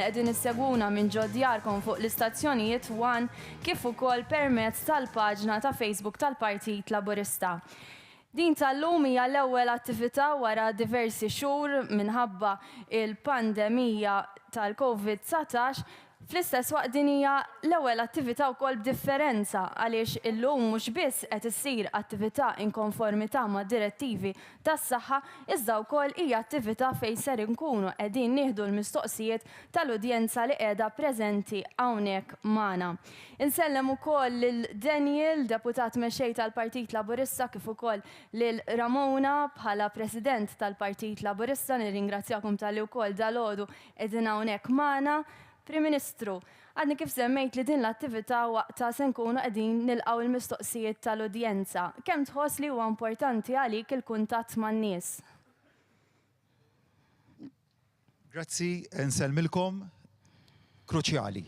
li qegħdin issegwuna minn ġodjarkom fuq l-istazzjonijiet One kif ukoll permezz tal-paġna ta' Facebook tal-Partit Laburista. Din tal-lum hija l-ewwel attività wara diversi xhur minħabba il-pandemija tal-COVID-19. Fl-istess waqt din hija l-ewwel attività wkoll b'differenza għaliex illum mhux biss qed issir attività inkonformità mad direttivi tas-saħħa iżda wkoll hija attività fejn ser inkunu qegħdin nieħdu l-mistoqsijiet tal-udjenza li qiegħda preżenti hawnhekk magħna. Insellem ukoll lil Daniel, deputat mexxej tal-Partit Laburista, kif ukoll lil Ramona bħala President tal-Partit Laburista. Nirringrazzjakom tal-li wkoll dalgħodu qegħdin hawnhekk magħna. Prim Ministru, għadni kif semmejt li din l-attività waqta se nkunu qegħdin nilqgħu l-mistoqsijiet tal-udjenza. Kemm tħoss li huwa importanti għalik il-kuntatt man-nies? Grazzi, nsellmilkom. Kruċjali.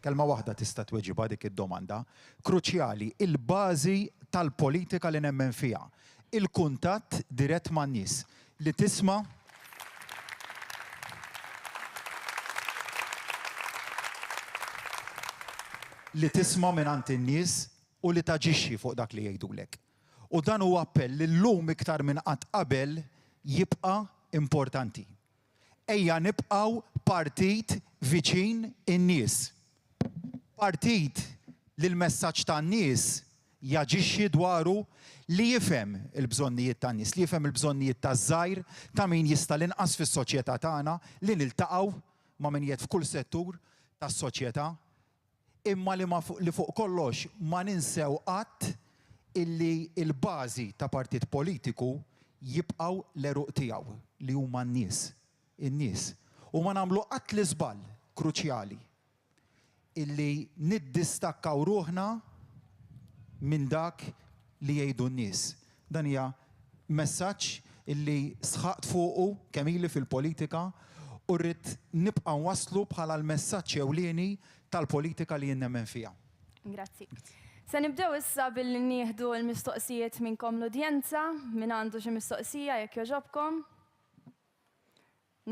Kelma waħda tista' tweġiba dik id-domanda. Kruċjali, il-bażi tal-politika li nemmen fiha. Il-kuntatt dirett man-nies li tisma' mingħand in-nies u li taġixxi fuq dak li jgħidulek. U dan huwa appell li llum iktar minn qatt qabel jibqa' importanti. Ejja nibqgħu partit viċin in-nies. Partit li l-messaġġ tan-nies jaġixxi dwaru li jifhem il-bżonnijiet tan-nies, li jifhem il-bżonnijiet taż-żgħir ta' min jista' l-inqas fis-soċjetà tagħna li niltaqgħu ma' min jgħid f'kull settur tas-soċjetà. Imma li fuq kollox ma ninsew qatt illi il-bażi ta' partit politiku jibqgħu l-eruq tiegħu li huma n-nies, in-nies. U ma nagħmlu qatt l-iżball kruċjali illi niddistakkaw ruħna minn dak li jgħidu n-nies. Dan hija messaġġ illi sħaqt fuqu kemm ili fil-politika u rrid nibqa' nwasslu bħala l-messaġġ ewlieni tal-politika li nemmen fiha. Grazzi. Se nibdew issa billi nieħdu l-mistoqsijiet minnkom l-udjenza, min għandu xi mistoqsija jekk jogħġobkom.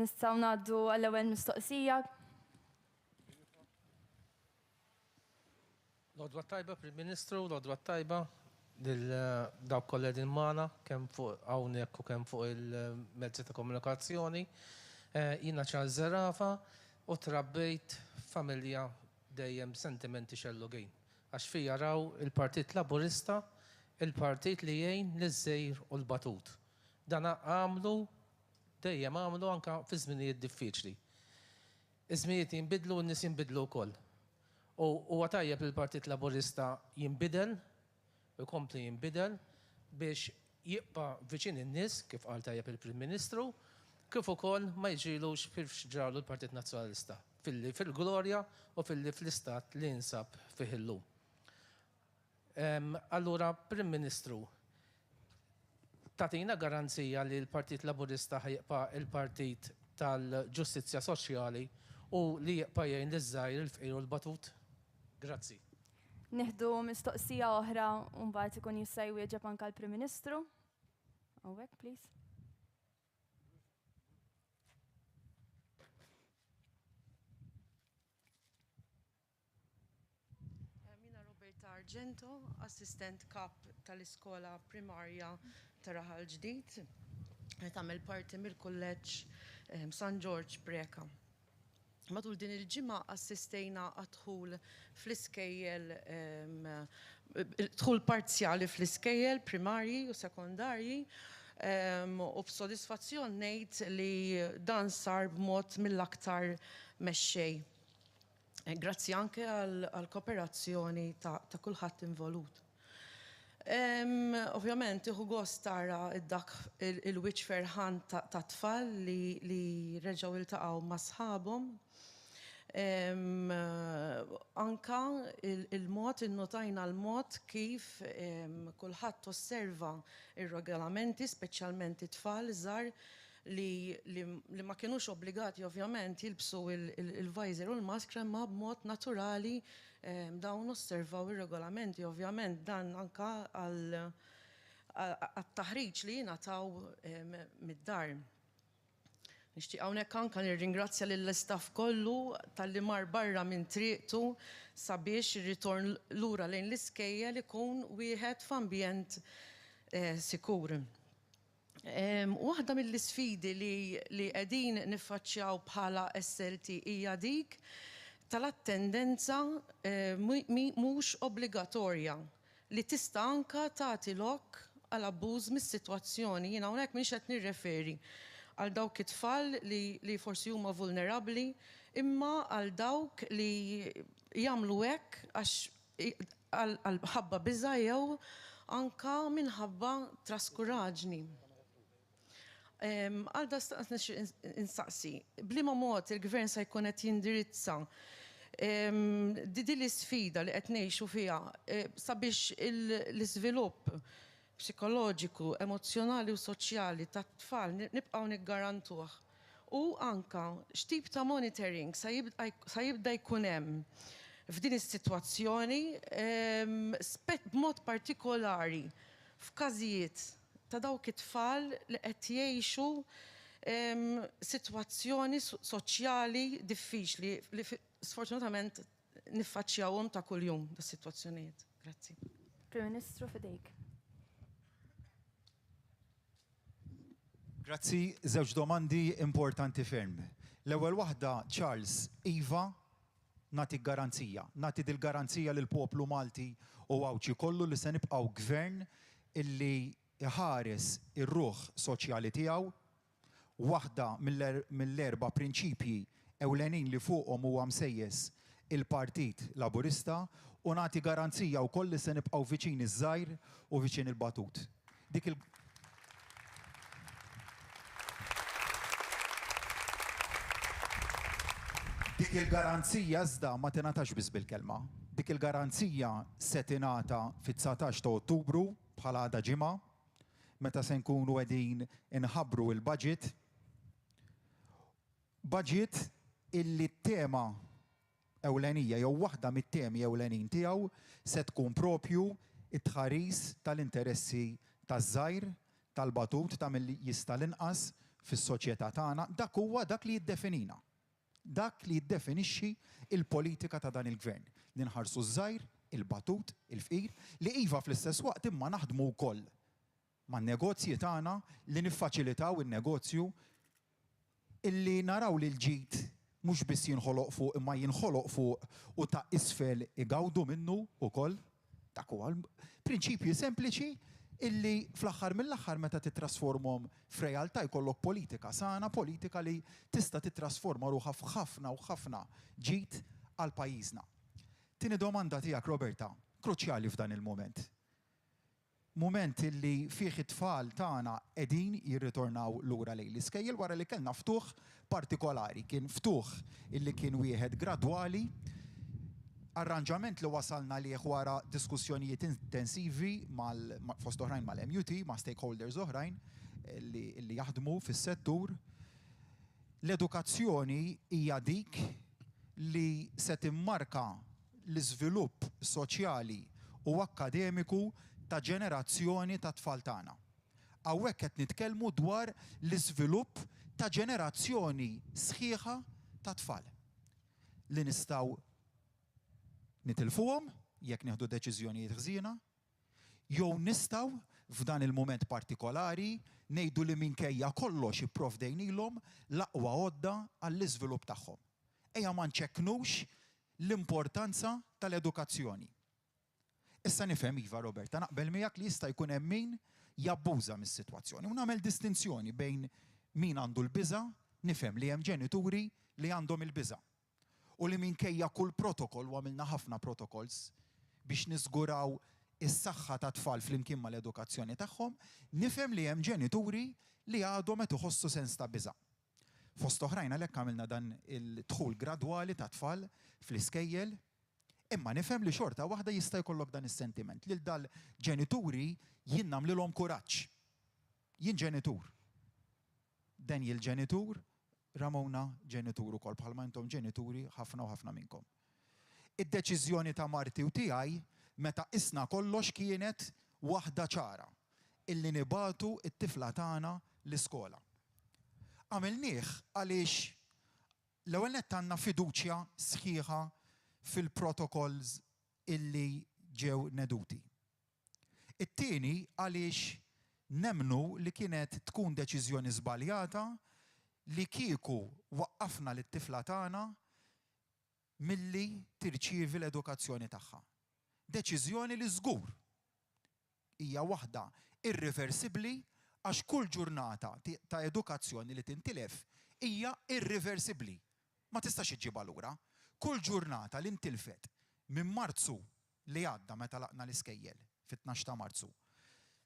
Nistgħu ngħaddu għall-ewwel mistoqsija. L-għodwa tajba, Prim Ministru, l-għodwa tajba dawk kollha din magħna kemm fuq hawnhekk u kemm fuq il-mezzi ta' komunikazzjoni. Jiena Charles Zerafa u trabbejt familja dejjem sentimenti xellugin. Għax fija raw il-Partit Laburista, il-partit li jgħin l-żejr u l-batut. Dan dejjem għamlu anka fi żminijiet diffiċli. Iż-żminijiet jinbidlu u n-nies jinbidlu wkoll. U għatajjeb il-Partit Laburista jinbidel, ikompli jinbidel biex jibqa' viċin in-nies kif qal tajjeb il-Prim Ministru, kif ukoll ma jġilux fil-ġralu l-Partit Nazzjonalista, fil-glorja u fil-istat li jinsab fih illum. Allura, Prim Ministru, tatina garanzija li l-Partit Laburista ħajqa il-Partit tal-Ġustizzja Soċjali u li jibqa' jgħin liż-żgħir il-fqir u l-batut? Grazzi. Nieħdu mistoqsija oħra u mbagħad ikun jista' jwieġeb anke l-Prim Ministru. Hawnhekk, please. Argento, assistent kap tal-iskola primarja ta' Raħal Ġdid, tagħmel parti mill-kulleġġ San George Breka. Matul din il-ġimgħa assistejna għadħul fl-iskejjel dħul parzjali fl-iskejjel primarji u sekondarji u b'sodisfazzjon ngħid li dan sar b'mod mill-aktar mexxej. Grazzi anke għal-kooperazzjoni ta' kulħadd involut. Ovvjament, iħu gost tara id-dak il-wiċċ ferħan ta' tfal li reġgħu iltaqgħu ma' sħabhom. Anka il-mod, innotajna l-mod kif kulħadd osserva ir-regolamenti, speċjalment it-tfal żgħar li ma kienux obbligati ovvjament jilbsu il-visor u l-maskra ma b'mod naturali dawn osservaw ir-regolamenti. Ovvjament dan anka għat-taħriġ li jingħataw mid-dar. Nixtieq hawnhekk anke nirringrazzja lill-istaff kollu tal-li mar barra minn triqtu sabiex ir-ritorn lura lejn l-iskejjel ikun wieħed f'ambjent sikur. Waħda mill-isfidi li qegħdin niffaċċjaw bħala SLT hija dik tal-attendenza mhux obbligatorja li tista' anke tagħti lok għal abbuż mis-sitwazzjoni. Jien hawnhekk m'iniex qed nirreferi għal dawk it-tfal li forsi huma vulnerabbli, imma għal dawk li jagħmlu hekk għal ħabba biża' jew anke minħabba traskuraġni. Għal da instaqsi, bliema mod il-Gvern se jkun qed jindirizza din l-isfida li qed ngħixu fiha sabiex l-iżvilupp psikoloġiku, emozjonali u soċjali tat-tfal nibqgħu niggarantuh. U anke x'tip ta' monitoring sa jibda jkun hemm f'din is-sitwazzjoni b'mod partikolari f'każijiet ta' dawk it-tfal li qed jgħixu sitwazzjoni soċjali diffiċli li sfortunatament niffaċċjawhom ta' kuljum das-sitwazzjonijiet. Grazzi. Prim Ministru fidejk. Grazzi, żewġ domandi importanti ferm. L-ewwel waħda, Charles, iva, nagħti garanzija. Nagħti dil-garanzija lill poplu Malti u għawċi kollu li se nibqgħu gvern illi iħares ir-ruħ soċjali tiegħu. Waħda mill-erba' prinċipji ewlenin li fuqhom huwa msejjes il-Partit Laburista u nagħti garanzija wkoll li se nibqgħu viċin iż-żgħir u viċin il-batut. Dik il-garanzija iżda ma tingħatax biss bil-kelma. Dik il-garanzija se tingħata fit-19 ta' Ottubru bħala għada ġimgħa, meta se nkunu qegħdin inħabbru il-budget. Budget illi t-tema ewlenija jew waħda mit-temi ewlenin tiegħu se tkun propju it-tħaris tal-interessi taż-żgħir, tal-batut ta' milli jista' l-inqas fis-soċjetà tagħna. Dak huwa dak li jiddefinina. Dak li jiddefinixxi il-politika ta' dan il-gvern. Li nħarsu żgħir, il-batut, il-fqir, li iva fl-istess waqt imma naħdmu wkoll man-negozji tagħna li niffaċilitaw in-negozju illi naraw li l-ġid mhux biss jinħoloq fuq imma jinħoloq fuq u ta' isfel igawdu minnu wkoll. Dak huwa prinċipji sempliċi illi fl-aħħar mill-aħħar meta titrasformhom f'realtà jkollok politika sana, politika li tista' titrasforma ruħha f'ħafna u ħafna ġid għal pajjiżna. Tieni domanda tiegħek, Roberta, kruċjali f'dan il-mument. Mument illi fih it-tfal tagħna qegħdin jirritornaw lura lejn l-iskejjel wara li kellna ftuħ partikolari. Kien ftuħ illi kien wieħed gradwali, arranġament li wasalna liħ wara diskussjonijiet intensivi fost oħrajn mal-MUT, ma' stakeholders oħrajn li jaħdmu fis-settur. L-edukazzjoni hija dik li se timmarka l-iżvilupp soċjali u akkademiku ta' ġenerazzjoni ta' tfal tagħna. Hawnhekk qed nitkellmu dwar l-iżvilupp ta' ġenerazzjoni sħiħa ta' tfal li nistgħu nitilfuhom jekk nieħdu deċiżjonijiet ħżiena, jew nistgħu f'dan il-mument partikolari ngħidu li minkejja kollox ipprovdejnilhom l-aqwa għodda għall-iżvilupp tagħhom. Ejja ma nċekknux l-importanza tal-edukazzjoni. Issa nifhem iva, Roberta, naqbel miegħek li jista' jkun hemm min jabbuża mis-sitwazzjoni u nagħmel distinzjoni bejn min għandu l-biża', nifhem li hemm ġenituri li għandhom il-biża'. U li minkejja kull protokoll u għamilna ħafna protokolls biex niżguraw is-saħħa ta' tfal flimkien mal-edukazzjoni tagħhom, nifhem li hemm ġenituri li għadhom qed iħossu sens ta' biża'. Fost oħrajn għalhekk għamilna dan il-dħul gradwali ta' tfal fl-iskejjel, imma nifhem li xorta waħda jista' jkollok dan is-sentiment lil dal-ġenituri jien nagħmlilhom kuraġġ. Jien ġenitur. Daniel ġenitur, Ramona ġenitur ukoll bħalma intom ġenituri ħafna u ħafna minnkom. Id-deċiżjoni ta' marti u tiegħi meta isna kollox kienet waħda ċara illi nibatu t-tifla tagħna l-iskola. Għamilnieh għaliex l-ewwel nett għandna fiduċja sħiħa fil-protokolls illi ġew neduti. It-tieni għaliex nemnu li kienet tkun deċiżjoni żbaljata li kieku waqqafna lit-tifla tagħna milli tirċievi l-edukazzjoni tagħha. Deċiżjoni li żgur hija waħda irreversibbli għax kull ġurnata ta' edukazzjoni li tintilef hija irreversibbli. Ma tistax iġġibha lura. Kull ġurnata li ntilfet minn Marzu li għadda meta laqna l-iskejjel fit-12 ta' Marzu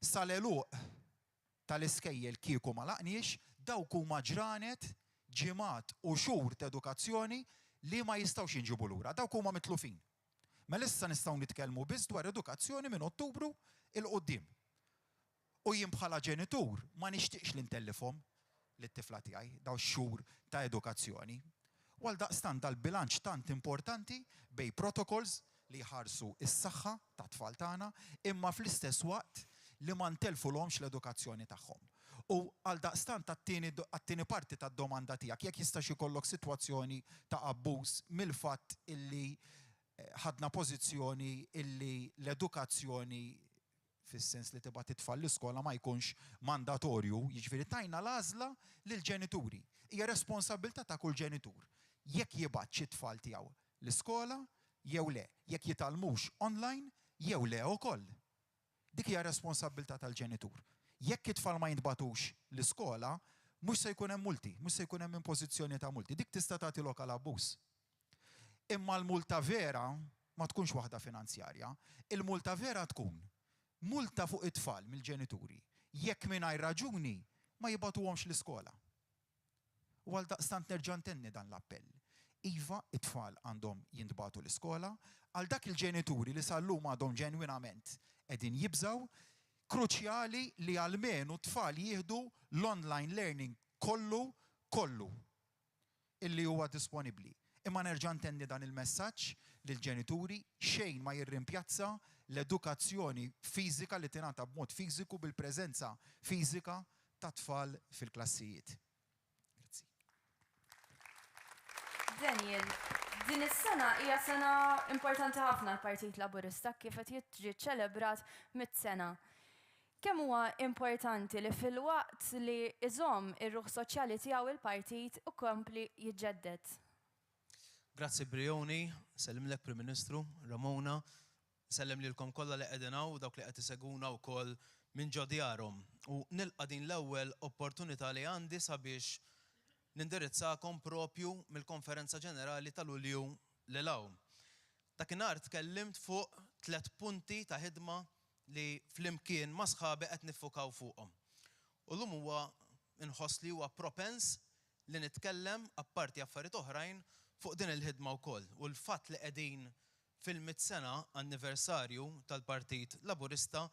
sal-eluq tal-iskejjel kieku ma laqniex, dawk huma ġranet, ġimgħat u xhur ta' edukazzjoni li ma jistgħux jinġibu lura. Dawk huma mitlufin. Mela issa nistgħu nitkellmu biss dwar edukazzjoni minn Ottubru il-qudiem. U jien bħala ġenitur ma nixtieqx li ntellifhom lit-tifla tiegħi daw x-xhur ta' edukazzjoni. Għaldaqstant dal-bilanċ tant importanti bej protokolls li jħarsu is-saħħa tat-tfal tagħna imma fl-istess waqt li ma ntelfulhomx l-edukazzjoni tagħhom. U għaldaqstant għat-tieni parti tad-domanda tiegħek jekk jistax ikollok sitwazzjoni ta' abbuż mill-fatt illi ħadna pożizzjoni illi l-edukazzjoni fis-sens li tibgħat titfal l-iskola ma jkunx mandatorju, jiġifieri tajna l-għażla lill-ġenituri. Hija responsabilità ta' kull ġenitur. Jekk jibgħat xi tfal tiegħu l-iskola jew le, jekk jitalmux online jew le wkoll. Dik hija responsabilità tal-ġenitur. Jekk it-tfal ma jintbagħtux l-iskola, mhux se jkun hemm multi, mhux se jkun hemm impożizzjoni ta' multi. Dik tista' tagħti lokal abbuż. Imma l-multa vera ma tkunx waħda finanzjarja, il-multa vera tkun multa fuq it-tfal mill-ġenituri. Jekk mingħajr raġuni ma jibgħatuhomx l-iskola. U għaldaqstant nerġa' ntenni dan l-appell. Iva, it-tfal għandhom jintbagħtu l-iskola, għal dak il-ġenituri li sal-lum għadhom ġenwinament qegħdin jibżgħu, kruċjali li għalmenu t-tfal jieħdu l-online learning kollu illi huwa disponibbli. Imma nerġa' ntenni dan il-messaġġ lill-ġenituri xejn ma jirrimpjazza l-edukazzjoni fiżika li tingħata b'mod fiżiku bil-preżenza fiżika ta' tfal fil-klassijiet. Grazzi. Daniel, din is-sena hija sena importanti ħafna l-Partit Laburista kif qed jiġi ċelebrat mit-sena. Kemm huwa importanti li fil-waqt li iżomm ir-ruħ soċjali tiegħu il-partit ukompli jiġġedded. Grazzi Brioni, sellimlek Prim Ministru, Ramona, sellem lilkom kollha li qegħdin hawn dawk li qed iseguna wkoll minn ġo djarhom. U nilqa' din l-ewwel opportunità li għandi sabiex nindirizzakom propju mill-Konferenza Ġenerali ta' Lulju lil hawn. Dakinhar tkellimt fuq 3 punti ta' ħidma li flimkien ma' sħabi qed niffukaw fuqhom. U llum huwa inħoss li huwa propens li nitkellem apparti affarijiet oħrajn fuq din il-ħidma wkoll. U l-fatt li qegħdin fil-100 anniversarju tal-Partit Laburista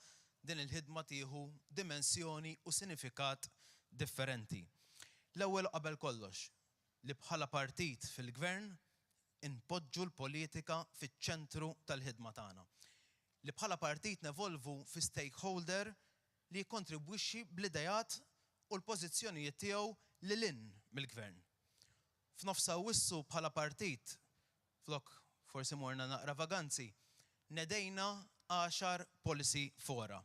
din il-ħidma tieħu dimensjoni u sinifikat differenti. L-ewwel qabel kollox li bħala partit fil-gvern inpoġġu l-politika fiċ-ċentru tal-ħidma tagħna. Li bħala partit nevolvu fi stakeholder li jikkontribwixxi bl-idejat u l-pożizzjonijiet tiegħu lil mill-gvern. F'nofsa wissu bħala partit, flok forsi morna naqra vaganzi, nedejna 10 policy fora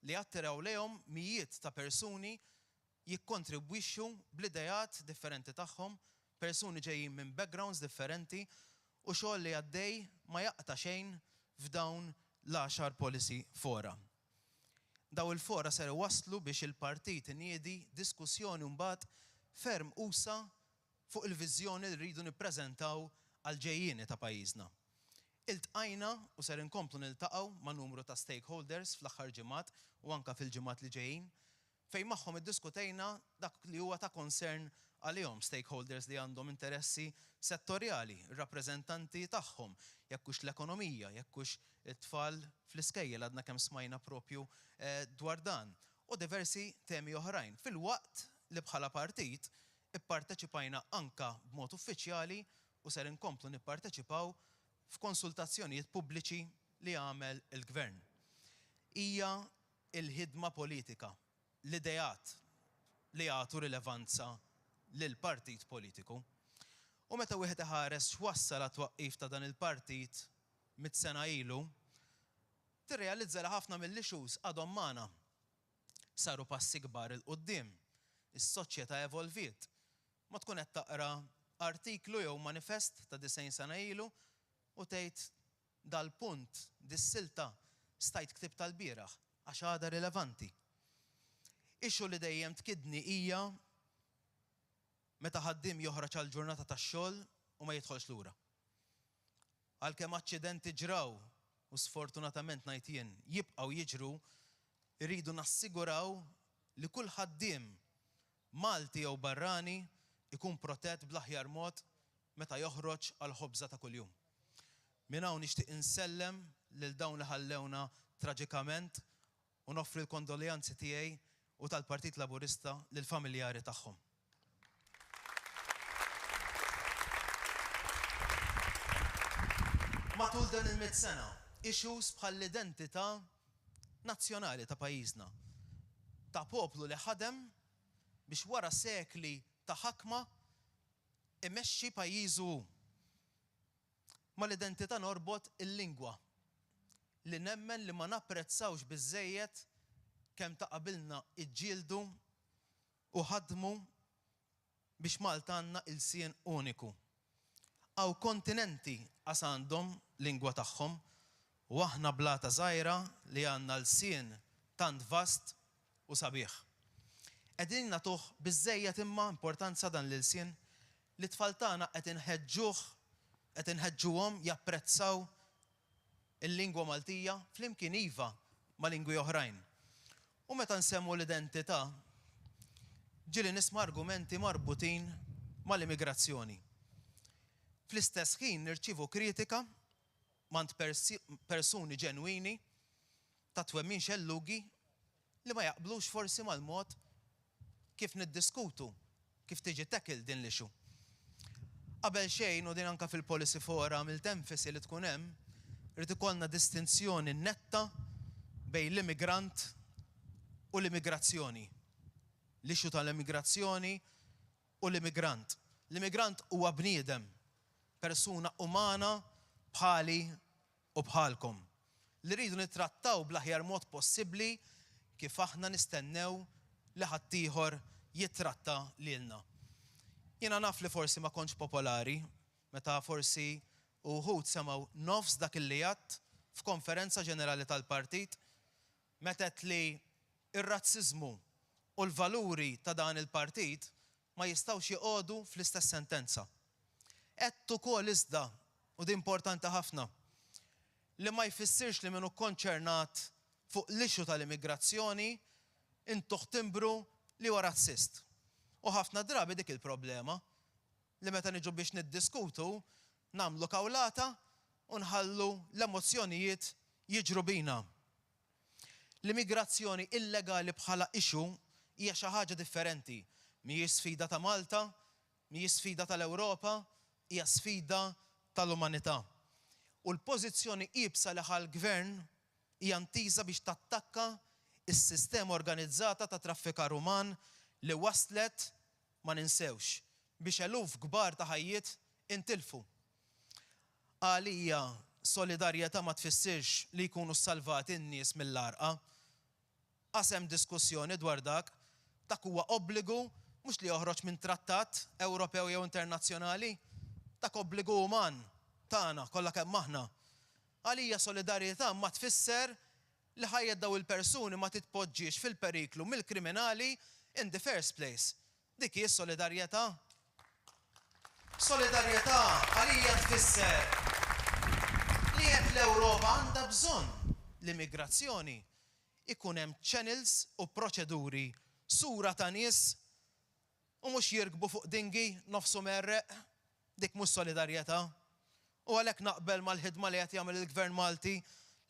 li attiraw lejhom mijiet ta' persuni jikkontribwixxu bl-idejat differenti tagħhom, persuni ġejjin minn backgrounds differenti u xogħol li għaddej ma jaqta' xejn f'dawn l-10 policy fora. Daw il-fora ser waslu biex il-partit iniedi diskussjoni mbagħad ferm qusa fuq il-viżjoni li rridu nippreżentaw għal ġejjieni ta' pajjiżna. Iltqajna u ser inkomplu niltaqgħu ma' numru ta' stakeholders fl-aħħar ġimgħat u anke fil-ġimgħat li ġejjin fejn magħhom iddiskutejna dak li huwa ta' concern għalihom stakeholders li għandhom interessi settorjali, rappreżentanti tagħhom, jekk hux l-ekonomija, jekk hux it-tfal fl-iskejjel għadna kemm smajna propju dwar dan u diversi temi oħrajn. Fil-waqt li bħala partit ipparteċipajna anka b'mod uffiċjali u ser inkomplu nipparteċipaw f'konsultazzjonijiet pubbliċi li għamel il-gvern. Hija il-ħidma politika, l-idejat li jagħtu rilevanza lil partit politiku. U meta wieħed iħares x'wassal għat-twaqqif ta' dan il-partit mit-sena ilu, tirrealizza li ħafna mill-issues għadhom magħna. Saru passi kbar il-qudiem. Is-soċjetà evolviet. Ma tkun qed taqra artiklu jew manifest ta' 90 sena ilu u tgħid dal-punt, dis-silta stajt ktib tal-bieraħ għax għada rilevanti. Ixu li dejjem tkidni hija meta ħaddiem joħroġ għall-ġurnata tax-xogħol u ma jidħolx lura. Għalkemm aċċidenti ġraw u sfortunatament ngħid jien jibqgħu jiġru, irridu nassiguraw li kull ħaddiem Malti jew barrani ikun protett bl-aħjar mod meta joħroġ għal ħobża ta' kuljum. Minn hawn nixtieq insellem lil dawn li ħallewna traġikament u noffri l-kondoljanzi tiegħi u tal-Partit Laburista lil familjari tagħhom. Matul dan il-100 sena, issues bħall-identità nazzjonali ta' pajjiżna, ta' poplu li ħadem biex wara sekli ta' ħakma imexxi pajjiżu. Ma l-identità norbot il-lingwa li nemmen li ma napprezzawx biżżejjed kemm ta' qabilna iġġieldu u ħadmu biex Malta għandna il-sien uniku. Aw kontinenti għas għandhom lingwa tagħhom u aħna blata żgħira li għandna l-sien tant vast u sabiħ. Qegħdin nagħtuh biżżejjed imma importanza dan l-sien li tfal tagħna qed inħeġġuhom japprezzaw il-lingwa Maltija flimkien iva ma' lingwi oħrajn. U meta nsemmu l-identità, ġieli nisma' argumenti marbutin mal-immigrazzjoni. Fl-istess ħin nirċievu kritika mant persuni ġenwini ta' twemmin xellugi li ma jaqblux forsi mal-mod kif niddiskutu, kif tiġi tackle din l-issue. Qabel xejn u din anke fil-policy forum il-tenfisi li tkun hemm, irid ikollna distinzjoni netta bejn l-immigrant u l-immigrazzjoni. L-issue tal-immigrazzjoni u l-immigrant. L-immigrant huwa bniedem, persuna umana bħali u bħalkom. Li rridu nittrattaw bl-aħjar mod possibbli kif aħna nistennew li ħaddieħor jittratta lilna. Jiena naf li forsi ma kontx popolari, meta forsi uħud semgħu nofs dak il għadt f'konferenza ġenerali tal-partit, meta li ir-razziżmu u l-valuri ta' dan il-partit ma jistgħux joqogħdu fl-istess sentenza. Qed ukoll iżda, u di importanti ħafna, li ma jfissirx li minnu konċernat fuq l-issue tal-immigrazzjoni intuħ timbru li huwa razzist. U ħafna drabi dik il-problema li meta niġu biex niddiskutu nagħmlu kawlata u nħallu l-emozzjonijiet jiġru bina. L-immigrazzjoni illegali bħala issue hija xi ħaġa differenti. Mhijiex sfida ta' Malta, mhijiex sfida tal-Ewropa, hija sfida tal-umanità. U l-pożizzjoni qiebsa li ħall-gvern hija ntiża biex tattakka is-sistema organizzata ta' traffikar uman li waslet ma ninsewx biex eluf kbar ta' ħajjiet intilfu. Għalija solidarjetà ma tfissirx li jkunu salvati n-nies mill-għarqa. Qasem diskussjoni dwar dak huwa obbligu mhux li joħroġ minn trattat Ewropew jew internazzjonali, dak obbligu uman tagħna kollha kemm aħna. Għalija solidarjetà ma tfisser li ħajja daw il-persuni ma titpoġġiex fil-periklu mill-kriminali in the first place. Dik hi solidarjetà. Solidarjetà għalija tfisser li qed l-Ewropa għandha bżonn l-immigrazzjoni ikun hemm channels u proċeduri sura ta' nies u mhux jirkbu fuq dingi nofsu merreq, dik mhux solidarjetà. U għalhekk naqbel mal-ħidma li qed jagħmel il-Gvern Malti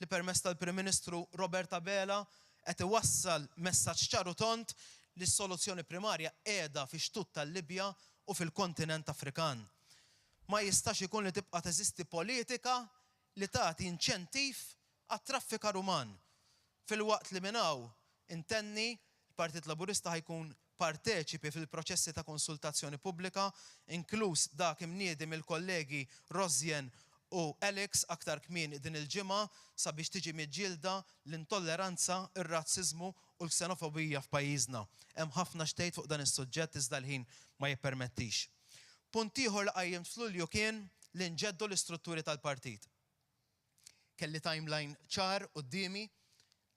li permezz tal-Prim Ministru Robert Abela qed iwassal messaġġ ċaru tont li s-soluzzjoni primarja qiegħda fix-xtut tal-Libja u fil-kontinent Afrikan. Ma jistax ikun li tibqa' teżisti politika li tagħti inċentiv għat-traffikar uman. Fil-waqt li minn hawn intenni l-Partit Laburista ħajkun parteċipi fil-proċessi ta' konsultazzjoni pubblika, inkluż dak imniedi mill-kollegi Rozjen u Alex aktar kmieni din il-ġimgħa sabiex tiġi miġġielda l-intolleranza, ir-razziżmu u l-ksenofobija f'pajjiżna. Hemm ħafna xtejt fuq dan is-suġġett iżda l-ħin ma jippermettix. Punt ieħor li qajjem f'Lulju kien li nġeddu l-istrutturi tal-partit. Kelli timeline ċar qudiemi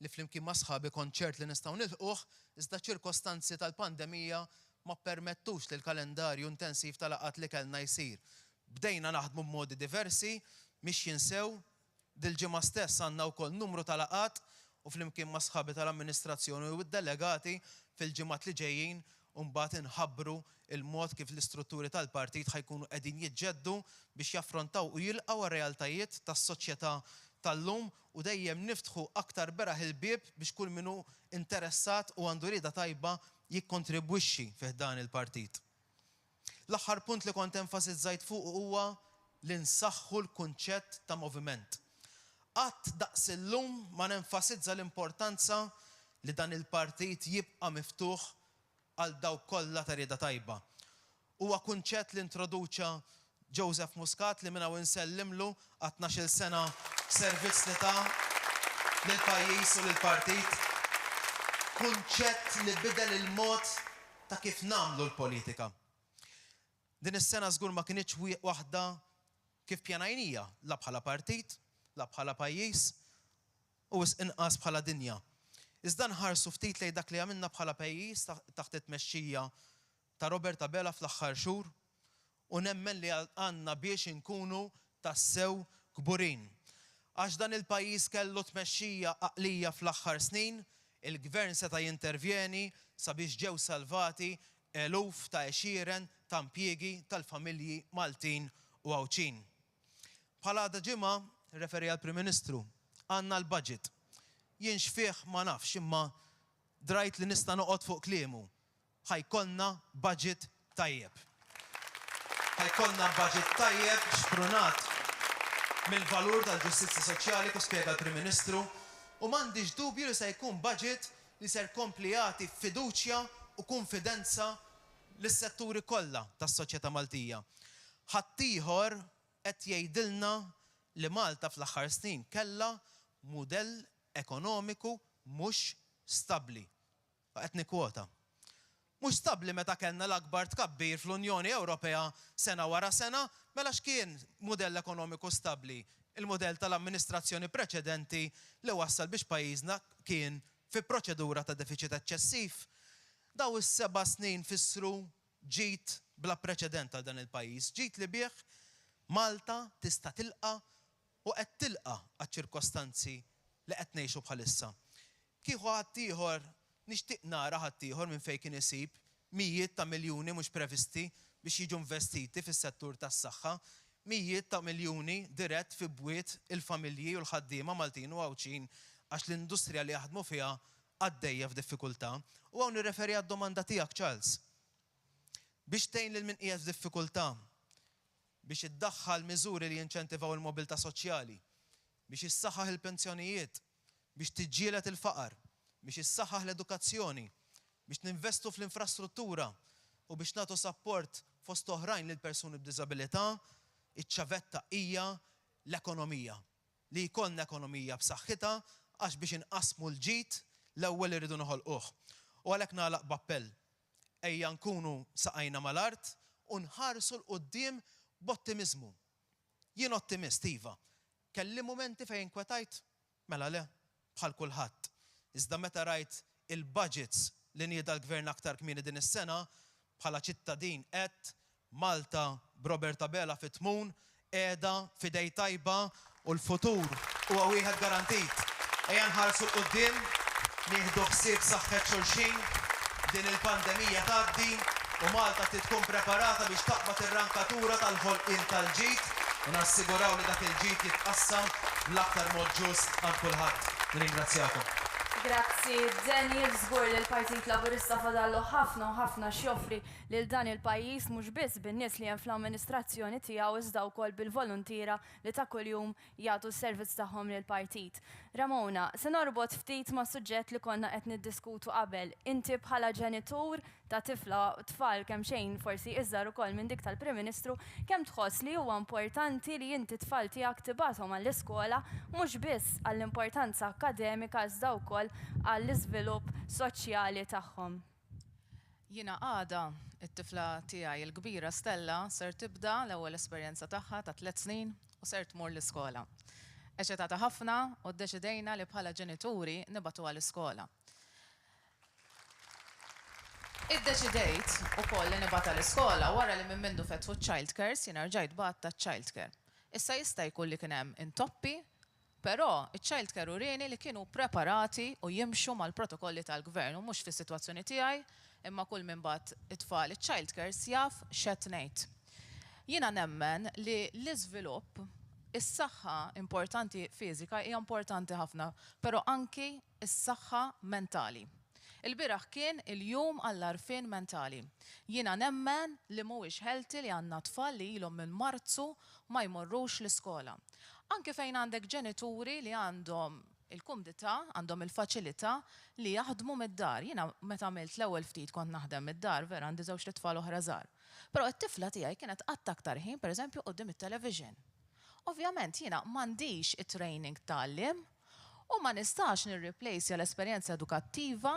li flimkien ma' sħabi konċert li nistgħu nilħquh, iżda ċirkostanzi tal-pandemija ma permettux li l-kalendarju intensiv tal-laqgħat li kellna jsir. Bdejna naħdmu b'modi diversi, mhix jinsew, dil-ġimgħa stess għandna wkoll numru tal-laqgħat u flimkien ma' sħabi tal-amministrazzjoni u d-delegati fil-ġimgħat li ġejjin u mbagħad inħabbru il-mod kif l-istrutturi tal-partit ħajkunu qegħdin jiġġeddu biex jaffrontaw u jilqgħu realtajiet tas-soċjetà tal-lum u dejjem niftħu aktar beraħ il-bieb biex kull minnu interessat u għandu rieda tajba jikkontribwixxi fih dan il-partit. L-aħħar punt li kont enfasizzajt fuq huwa li nsaħħu l-kunċett ta' moviment. Qatt daqs illum ma nenfasizza l-importanza li dan il-partit jibqa' miftuħ għal dawk kollha ta' rieda tajba. Huwa kunċett li introduċa Joseph Muscat li minna insellimlu għat 12 sena servizz li ta' lill-pajjiż u lill-partit. Kunċett li bidel il-mod ta' kif nagħmlu l-politika. Din is-sena żgur ma kienx waħda kif pjanajnija, la bħala partit, la bħala pajjiż u inqas bħala dinja. Iżda nħarsu ftit lejn dak li għamilna bħala pajjiż taħt it-tmexxija ta' Robert Abela fl-aħħar xhur u nemmen li għandna biex inkunu tassew kburin. Għax dan il-pajjiż kellu tmexxija għaqlija fl-aħħar snin, il-gvern seta' jintervjeni sabiex ġew salvati eluf ta' għexieren ta' impjiegi tal-familji Maltin u Għawċin. Bħala għada ġimgħa, referi għall-Prim Ministru, għandna l-budget. Jien xfih ma nafx imma drajt li nista' noqgħod fuq kliemu. Ħajkollna budget tajjeb. Ħajkollna budget tajjeb xprunat mill-valur tal-ġustizzja soċjali kif spjega l-Prim Ministru u m'għandix dubju li se jkun budget li ser jkompli jagħti fiduċja u konfidenza lis-setturi kollha tas-soċjetà Maltija. Ħadd ieħor qed jgħidilna li Malta fl-aħħar snin kellha mudell ekonomiku mhux stabbli. Qed nikkwota. Mhux stabbli meta kellna l-akbar tkabbir fl-Unjoni Ewropea sena wara sena, mela x'kien mudell ekonomiku stabbli? Il-mudell tal-amministrazzjoni preċedenti li wassal biex pajjiżna kien fi proċedura ta' deficit eċċessiv. Daw is-7 snin fissru ġid bla preċedent għal dan il-pajjiż. Ġid li bih Malta tista' tilqa' u qed tilqa' għaċ-ċirkostanzi li qed ngħixu bħalissa. Kieku ħadd ieħor nixtieq nara ħadd ieħor minn fejn kien isib mijiet ta' miljuni mhux previsti biex jiġu investiti fis-settur tas-saħħa, mijiet ta' miljuni dirett fi bwiet il-familji u l-ħaddiema Maltin u Għawċin għax l-industrija li jaħdmu fiha għaddejja f'diffikultà. U hawn nirreferi għad-domanda tiegħek, Charles. Biex tgħin lil min qiegħed f'diffikultà, biex iddaħħal miżuri li jinċentivaw il-mobilità soċjali, biex issaħħaħ il-pensjonijiet, biex tiġġieled il-faqar, biex issaħħaħ l-edukazzjoni, biex ninvestu fl-infrastruttura u biex nagħtu support fost oħrajn lil persuni b'diżabilità, iċ-ċavetta hija l-ekonomija. Li jkollna ekonomija b'saħħitha għax biex inqasmu l-ġid l-ewwel irridu noħolquh. U għalhekk nagħlaq b'appell. Ejja nkunu saqajna mal-art u nħarsu l-qudiem b'ottimizmu. Jien ottimist iva. Kelli momenti fejn kwetajt, mela le, bħal kulħadd. Iżda meta rajt il-budgets li nieda l-gvern aktar kmieni din is-sena, bħala ċittadin qed Malta b'Robert Abela fit-tmun qiegħda f'idej tajba u l-futur huwa wieħed garantit. Ejja nħarsu l-qudiem, nieħdu ħsieb saħħet xulxin, din il-pandemija tgħaddi u Malta trid tkun preparata biex taqbad ir-rankatura tal-ħolqien tal-ġid u nassiguraw li dak il-ġid jitqassam bl-aktar mod ġust għand kulħadd. Nirringrazzjakom. Grazzi, Daniel, żgur li l-Partit Laburista fadallu ħafna u ħafna xjoffri lil dan il-pajjiż mhux biss bin-nies li hemm fl-amministrazzjoni tiegħu iżda wkoll bil-volontira li ta' kuljum jagħtu s-servizz tagħhom lill-partit. Ramona, se norbot ftit ma' suġġett li konna qed niddiskutu qabel. Inti bħala ġenitur ta' tifla tfal kemm xejn forsi iżżar ukoll minn dik tal-Prim Ministru, kemm tħoss li huwa importanti li inti tfal tiegħek tibagħthom għall-iskola mhux biss għall-importanza akademika iżda wkoll għall-iżvilupp soċjali tagħhom. Jiena għada it-tifla tiegħi l-kbira Stella ser tibda l-ewwel esperjenza tagħha ta' 3 snin u ser tmur l-iskola. Eċetata ħafna u ddeċidejna li bħala ġenituri nibatu għall-iskola. Iddeċidejt ukoll li nibata l-iskola wara li minn mindu fetħu childcare jiena rġajt bat ta' childcare. Issa jista' jkun li kien hemm intoppi, però iċ-childcare urieni li kienu preparati u jimxu mal-protokolli tal-gvern u mhux fis-sitwazzjoni tiegħi imma kull minn bat it-tfal iċ-childcare jaf x'qed ngħid. Jiena nemmen li l-iżvilupp is-saħħa importanti fiżika hija importanti ħafna, però anki is-saħħa mentali. Il-biraħ kien il-jum għall-arfin mentali. Jiena nemmen li mhuwiex healthy li għandna tfal li ilhom minn Marzu ma jmorrux l-iskola. Anke fejn għandek ġenituri li għandhom il-kumdità, għandhom il-faċilità li jaħdmu mid-dar. Jiena meta għamilt l-ewwel ftit kont naħdem mid-dar, vera għandi żewġ tfal oħra żgħar. Però t-tifla tiegħi kienet qatt aktar ħin pereżempju quddiem it-television. Ovvjament jiena m'għandix it-training tal-lim u ma nistax nirreplacja l-esperjenza edukattiva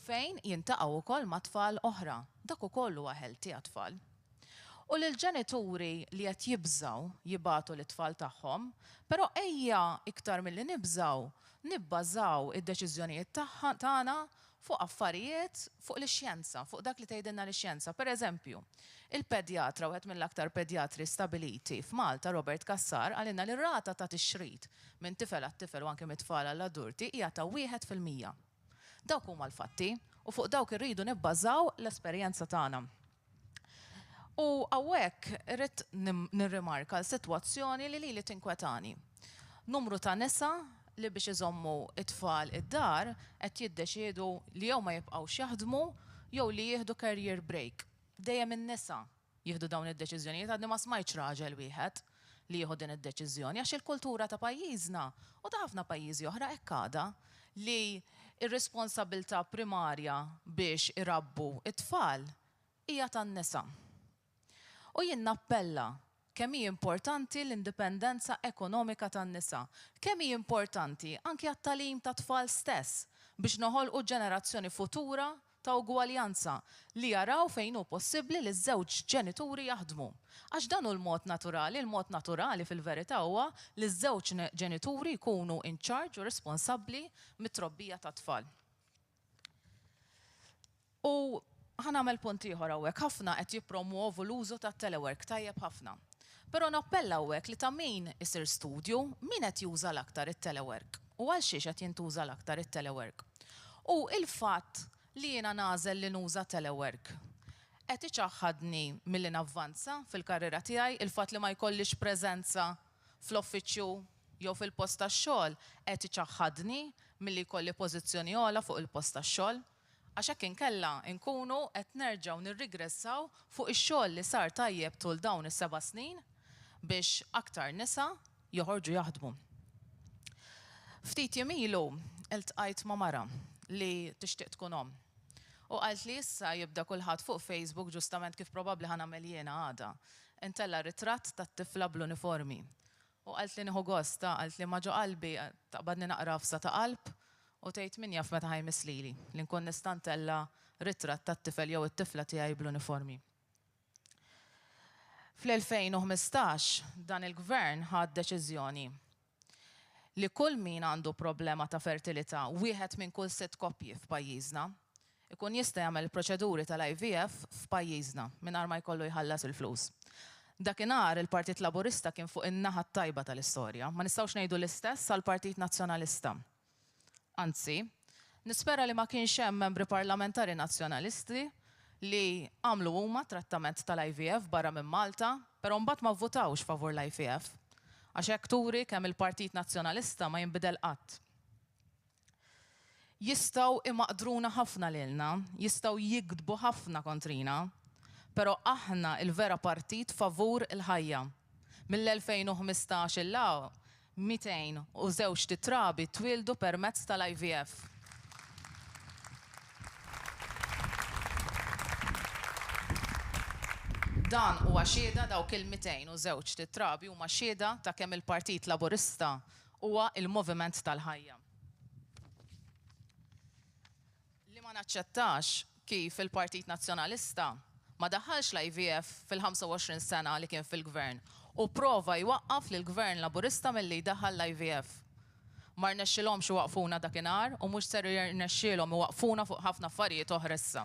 fejn jintaqgħu wkoll ma' tfal oħra. Dak ukoll huwa healthy għat-tfal. U lill-ġenituri li qed jibżgħu jibagħtu l-tfal tagħhom, però ejja iktar milli nibbażaw id-deċiżjonijiet tagħna fuq affarijiet fuq l-xjenza, fuq dak li tgħidilna l-xjenza. Pereżempju, il-pedjatra wieħed mill-aktar pedjatri stabiliti f'Malta, Robert Kassar, għalina li r-rata ta' tixrid minn tifel għat-tifel u anke mit-tfal għall-adulti hija ta' 1%. Dawk huma l-fatti u fuq dawk irridu nibbażaw l-esperjenza tagħna. U hawnhekk irrid nirrimarka l-sitwazzjoni li lili tinkwetani. Numru ta' nisa li biex iżommu it-tfal id-dar qed jiddeċiedu li jew ma jibqgħux jaħdmu jew li jieħdu career break. Dejjem in-nisa jieħdu dawn id-deċiżjonijiet għadni ma smajtx raġel wieħed li jieħu din id-deċiżjoni għax il-kultura ta' pajjiżna u ta' ħafna pajjiżi oħra hekk għadha li ir-responsabilità primarja biex irabbu it-tfal hija tan-nisa. U jien nappella kemm hi importanti l-indipendenza ekonomika tan-nisa, kemm hi importanti anke għat-tagħlim tat-tfal stess biex noħolqu ġenerazzjoni futura ta' ugwaljanza li jaraw fejn hu possibbli li ż-żewġ ġenituri jaħdmu. Għax dan hu l-mod naturali, il-mod naturali fil-verità huwa li ż-żewġ ġenituri jkunu in charge u responsabbli mit-trobbija tat-tfal. U ħanamel punt ieħor hawnhekk, ħafna qed jippromuovu l-użu tat-telework tajjeb ħafna. Però nappella hawnhekk li ta' min isir studju, min qed juża l-aktar it-telework u għal xiex qed jintuża l-aktar it-telework. U il-fatt li jiena nażel li nuża telework qed iċaħħadni milli navvanza fil-karriera tiegħi, il-fatt li ma jkollix preżenza fl-uffiċċju jew fil-post tax-xogħol qed iċaħħadni milli jkolli pożizzjoni ogħla fuq il-post tax-xogħol. Għax hekk inkella nkunu qed nerġgħu nirrigressaw fuq ix-xogħol li sar tajjeb tul dawn is-7 snin biex aktar nisa joħorġu jaħdmu. Ftit jimilu iltqajt ma' mara li tixtieq tkun omm. U qalt li issa jibda kulħadd fuq Facebook ġustament kif probabbli ħanamel jiena għada. Intella ritratt tat-tifla bl-uniformi. U qalt li nieħu gost, qalt li ma ġo qalbi taqbadni naqra fsa ta' qalb u tgħid min jaf meta ħajmislili li nkun nista' ntella ritratt tat-tifel jew it-tifla tiegħi bl-uniformi. Fl-2015 dan il-gvern ħadd deċiżjoni li kull min għandu problema ta' fertilità, wieħed minn kull 6 koppji f'pajjiżna, ikun jista' jagħmel proċeduri tal-IVF f'pajjiżna mingħajr ma jkollu jħallas il-flus. Dakinhar il-Partit Laburista kien fuq in-naħa tajba tal-istorja, ma nistgħux ngħidu l-istess għall-Partit Nazzjonalista. Anzi, nispera li ma kienx hemm membri parlamentari nazzjonalisti li għamlu huma trattament tal-IVF barra minn Malta, però mbagħad ma vvutawx favur l-IVF. Għax hekk turi kemm il-Partit Nazzjonalista ma jinbidel qatt. jistaw imaqdruna ħafna lilna, jistaw jikdbu ħafna kontrina, pero aħna il-vera partit favur il-ħajja. Mill-2015 il-law, 202 titrabi twildu permezz tal-IVF. Dan huwa xieda dawk il-202 titrabi huma xieda ta' kemm il-Partit Laburista huwa il-moviment tal-ħajja. Li ma naċċettax kif il-Partit Nazzjonalista ma daħħalx l-IVF fil-25 sena li kien fil-gvern u prova jwaqqaf lill gvern Laburista milli jdaħħal l-IVF. Ma rnexxilhomx iwaqfuna dakinhar u mhux ser jirnexxielhom iwaqfuna fuq ħafna affarijiet oħra issa.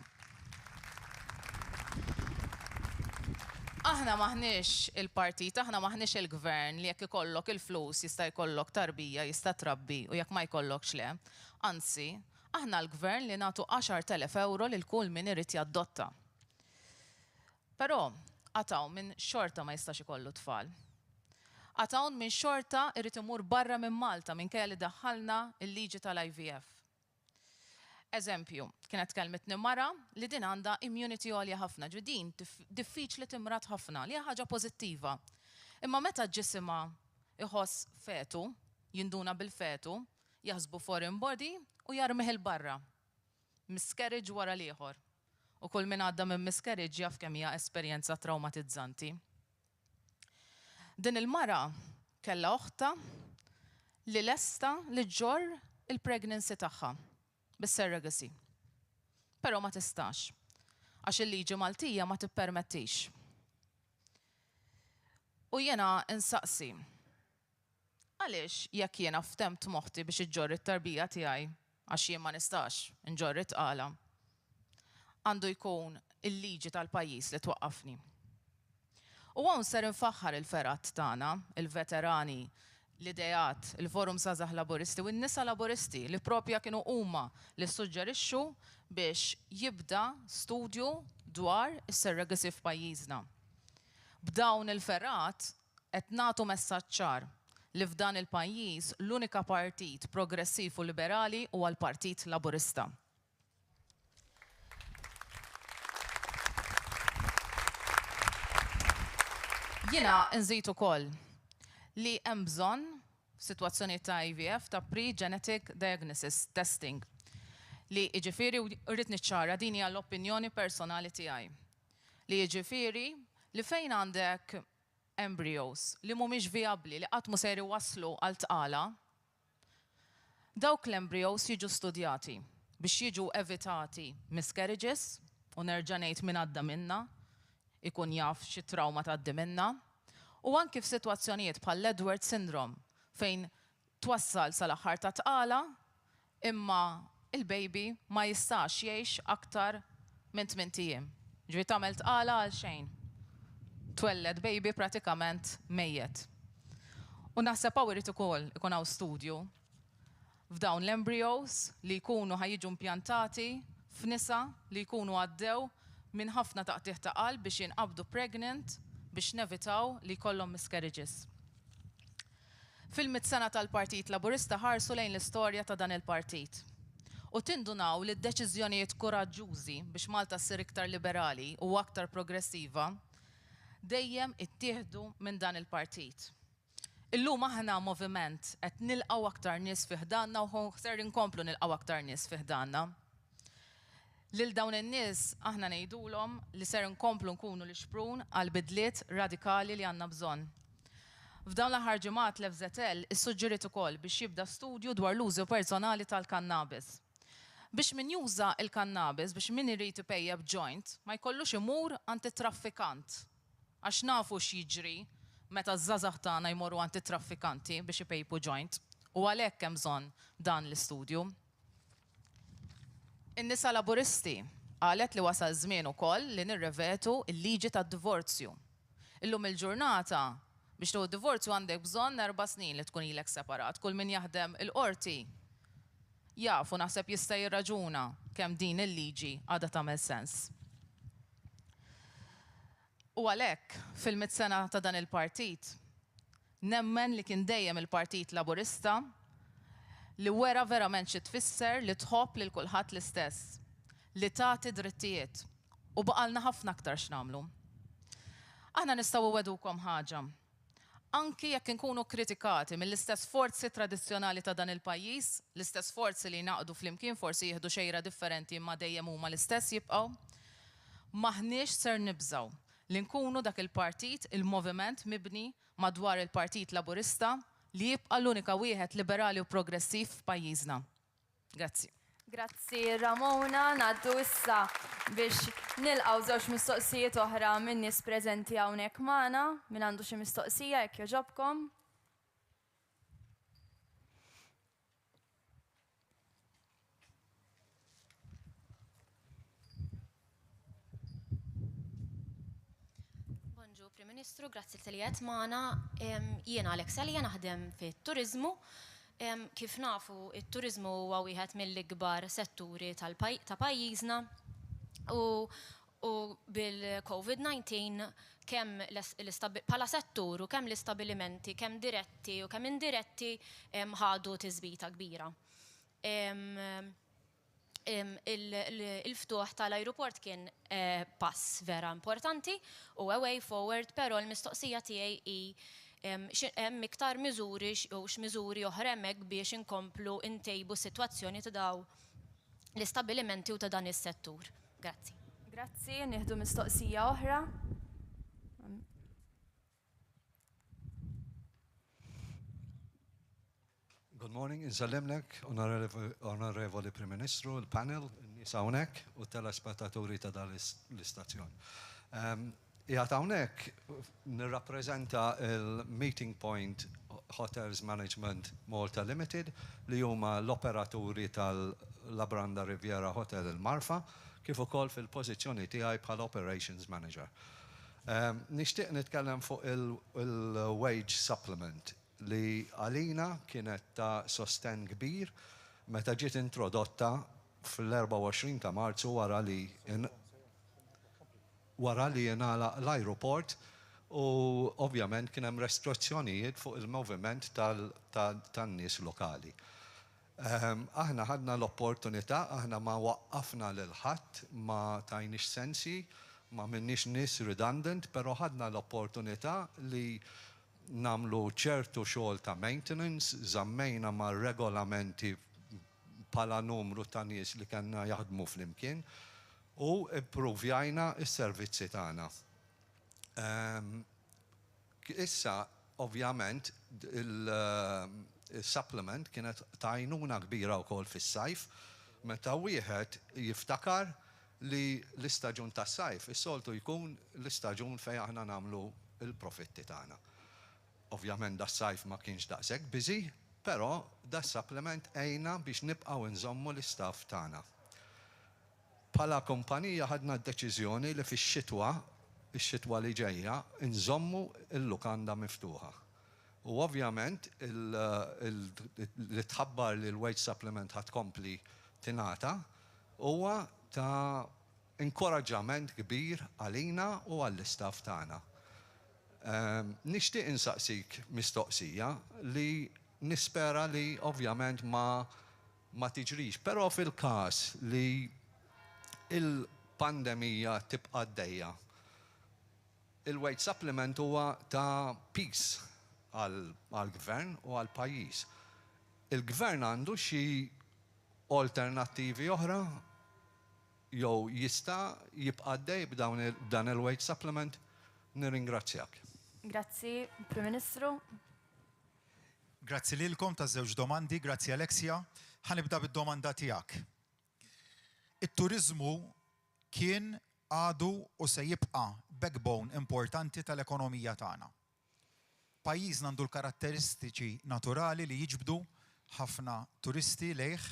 Aħna maħniex il-partit, aħna maħniex il-gvern li jekk ikollok il-flus jista' jkollok tarbija, jista' trabbi u jekk ma jkollokx le. Anzi, aħna l-gvern li nagħtu 10,000 euro lil kull min irid jaddotta. Però għataw minn xorta ma jistax ikollu tfal. Għataw minn xorta irid imur barra minn Malta minn kelli daħħalna il-liġi tal-IVF. Eżempju, kienet kelmetni mara li din għandha immunity għolja ħafna, ġudin diffiċli timrat ħafna, li ħaġa pożittiva. Imma meta ġisima iħoss fetu, jinduna bil-fetu, jaħsbu foreign body u jarmih il-barra. Miscarriage wara l-ieħor. U kull min għadda minn miscarriage jaf kemm hija esperjenza traumatizzanti. Din il-mara kellha oħta li lesta li ġor il-pregnancy tagħha bis-surrogacy. Però ma tistax, għax il-liġi Maltija ma tippermettix. U jiena insaqsi, għaliex jekk jiena ftemt moħħti biex iġġorri t-tarbija tiegħi għax jien ma nistax inġorri tqala, għandu jkun il-liġi tal-pajjiż li twaqqafni. U hawn ser infaħħar il-ferat tagħna, il-veterani, l-idejat, il-forum Żgħażagħ Laburisti u n-nisa Laburisti li propja kienu huma li suġġerixxu biex jibda studju dwar is-surrogacy f'pajjiżna. B'dawn il-ferat qed nagħtu messaġġ ċar li f'dan il-pajjiż l-unika partit progressiv u liberali huwa l-Partit Laburista. Jiena nżid ukoll li hemm bżonn f'sitwazzjoni ta' IVF ta' pre-genetic diagnosis testing li jiġifieri rrid niċċara din hija l-opinjoni personali tiegħi. Li jiġifieri li fejn għandek embryos li mhumiex viabbli li qatt mu se waslu għal tqala, dawk l-embryos jiġu studjati biex jiġu evitati miscarriages u nerġa' ngħid min għadda minnha, ikun jaf xi trauma tgħaddi minnha. U anki f'sitwazzjonijiet bħal Edward syndrome fejn twassal sal-aħħar ta' tqala imma il-baby ma jistax jgħix aktar minn 8 ijiem. Ġifieri tagħmel tqala għal xejn. Twelled baby pratikament mejjed. U naħseb hawn irid ukoll ikun hawn studju f'dawn l-embryos li jkunu ħajjiġu impjantati f'nisa li jkunu għaddew minn ħafna taqtih ta' qalb biex jinqabdu pregnant biex nevitaw li jkollhom miscarriages. Fil-100 sena tal-Partit Laburista ħarsu lejn l-istorja ta' dan il-partit. U tindunaw li d-deċiżjonijiet kuraġġużi biex Malta ssir iktar liberali u aktar progressiva dejjem ittieħdu minn dan il-partit. Illum aħna moviment qed nilqgħu aktar nies fih danna u ser inkomplu nilqgħu aktar nies fih danna. Lil dawn in-nies aħna ngħidulhom li ser inkomplu nkunu l-xprun għal bidliet radikali li għandna bżonn. F'dawn l-aħħar ġimgħat l-FZL issuġġeriet ukoll biex jibda studju dwar l-użu personali tal-kannabis. Biex min juża l-kannabis biex min irid ipejjeb joint ma jkollux imur antitraffikant. Għax nafu x'jiġri meta żgħażagħ tagħna jmorru antitraffikanti biex ipejpu joint u għalhekk hemm bżonn dan l-istudju. In-nisa Laburisti qalet li wasal żmien ukoll li nirrevetu l-liġi tad-divorzju. Illum il-ġurnata biex tieħu divorzju għandek bżonn 4 snin li tkun ilek separat. Kull min jaħdem il-qorti jafu naħseb jista' jirraġuna kemm din il-liġi għadha tagħmel sens. U għalhekk fil-100 sena ta' dan il-partit nemmen li kien dejjem il-Partit Laburista li wera verament xi tfisser li tħobb lil kulħadd l-istess, li tagħti drittijiet u baqalna ħafna aktar x'namlu. Aħna nistgħu wedukom ħaġa. Anki jekk inkunu kritikati mill-istess forzi tradizzjonali ta' dan il-pajjiż, l-istess forzi li jnaqdu flimkien forsi jieħdu xejra differenti imma dejjem huma l-istess jibqgħu, maħniex ser nibżgħu li nkunu dak il-partit, il-moviment mibni madwar il-Partit Laburista li jibqa' l-unika wieħed liberali u progressiv f'pajjiżna. Grazzi. Grazzi Ramona, naddu issa biex nilqgħu żewġ mistoqsijiet oħra minn nies preżenti hawnhekk magħna, min għandu xi mistoqsija jekk jogħġobkom. Bonġu, Prim Ministru, grazzi li qiegħed magħna. Jiena Alex Elja naħdem fit-turiżmu. Kif nafu, it-turizmu huwa wieħed mill-ikbar setturi ta' pajjiżna u bil-COVID-19 kemm bħala settur u kemm l-istabbilimenti, kemm diretti u kemm indiretti ħadu tiżbita kbira. Il-ftuħ tal-ajruport kien pass vera importanti u a way forward, però l-mistoqsija tiegħi hi hemm iktar miżuri u x'miżuri oħra hemmhekk biex inkomplu ntejbu s-sitwazzjoni ta' daw l-istabbilimenti u ta' dan is-settur. Grazzi. Grazzi, nieħdu mistoqsija oħra. Good morning, insellimlek, Onorevoli Prim Ministru, il-panel, n-nies hawnhekk u telespettaturi ta' dan l-istazzjon. Jgħat hawnhekk nirrappreżenta il-Meeting Point Hotels Management Malta Limited li huma l-operaturi tal-Labranda Riviera Hotel il-Marfa kif ukoll fil-pożizzjoni tiegħi bħala Operations Manager. Nixtieq nitkellem fuq il-wage supplement li għalina kienet ta' sosten kbir meta ġiet introdotta fl-24 ta' Marzu wara li jingħala l-ajruport u ovvjament kien hemm restrizzjonijiet fuq il-moviment tan-nies lokali. Aħna ħadna l-opportunità, aħna ma waqqafna lil ħadd, ma tajniex sensi, ma minnix nies redundant, però ħadna l-opportunità li namlu ċertu xogħol ta' maintenance, żammejna ma' regolamenti bħala numru ta' nies li kellna jaħdmu flimkien u ippruvjajna s-servizzi tagħna. Issa, ovvjament, il-supplement kienet ta' għajnuna kbira wkoll fis-sajf, meta wieħed jiftakar li l-istaġun tas-sajf is-soltu jkun l-istaġun fejn aħna nagħmlu il-profitti tagħna. Ovvjament das-sajf ma kienx daqshekk busy, però das-supplement għejna biex nibqgħu nżommu l-istaff tagħna. Bħala kumpanija ħadna d-deċiżjoni li fix-xitwa li ġejja nżommu l-lukanda miftuħa. U ovvjament li tħabbar li l-wage supplement ħad kompli tingħata huwa ta' inkoraġġament kbir għalina u għall-istaff tagħna. Nixtieq insaqsik mistoqsija li nispera li ovvjament ma tiġrix, però fil-każ li il-pandemija tibqa' għaddejja. Il-wage supplement huwa ta' peace għall-gvern u għall-pajjiż. Il-gvern għandu xi alternattivi oħra jew jista' jibqa' għaddej b'dan il-wage supplement? Nirringrazzjak. Grazzi, Prim Ministru. Grazzi lilkom ta' żewġ domandi, grazzi Alexia. Ħanibda bid-domanda tiegħek. It-turiżmu kien għadu u se jibqa' backbone importanti tal-ekonomija tagħna. Pajjiżna għandu l-karatteristiċi naturali li jiġbdu ħafna turisti lejh,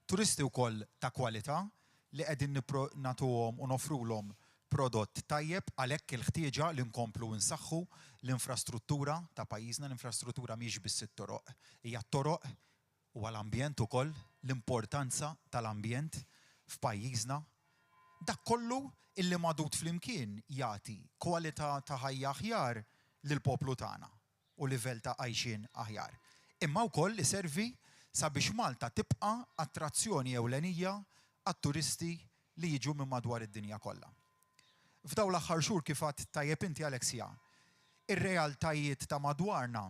turisti wkoll ta' kwalità li qegħdin nagħtuhom u nofrulhom prodott tajjeb għalhekk il-ħtieġa li nkomplu nsaħħu l-infrastruttura ta' pajjiżna, l-infrastruttura mhix biss it-toroq, hija t-toroq u għall-ambjent ukoll, l-importanza tal-ambjent f'pajjiżna. Dak kollu illi madut flimkien jagħti kwalità ta' ħajja aħjar lill-poplu tagħna u livell ta' għajxien aħjar. Imma wkoll iservi sabiex Malta tibqa' attrazzjoni ewlenija għat-turisti li jiġu minn madwar id-dinja kollha. F'dawn l-aħħar xhur kif għadt tajjeb inti Alexia, ir-realtajiet ta' madwarna,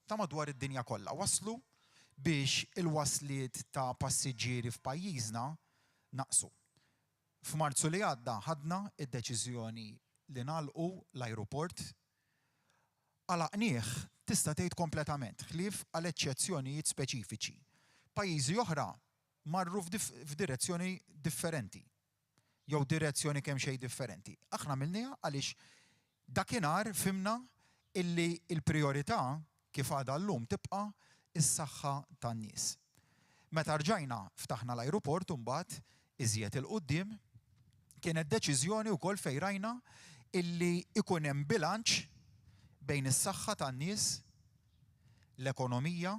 ta' madwar id-dinja kollha waslu biex il-wasliet ta' passiġġieri f'pajjiżna naqsu. F'Marzu li għadda ħadna id-deċiżjoni li nagħlqu l-ajruport għalaqnieh tista' tgħid kompletament ħlief għal eċċezzjonijiet speċifiċi. Pajjiżi oħra marru f'direzzjoni differenti jew direzzjoni kemm xejn differenti. Aħna milniha għaliex dakinhar fimna illi l-prijorità kif għadha llum tibqa' is-saħħa tan-nies. Meta rġajna ftaħna l-ajruport imbagħad iżjed il-quddiem kienet deċiżjoni wkoll fejn rajna illi ikun hemm bilanċ bejn is-saħħa tan-nies, l-ekonomija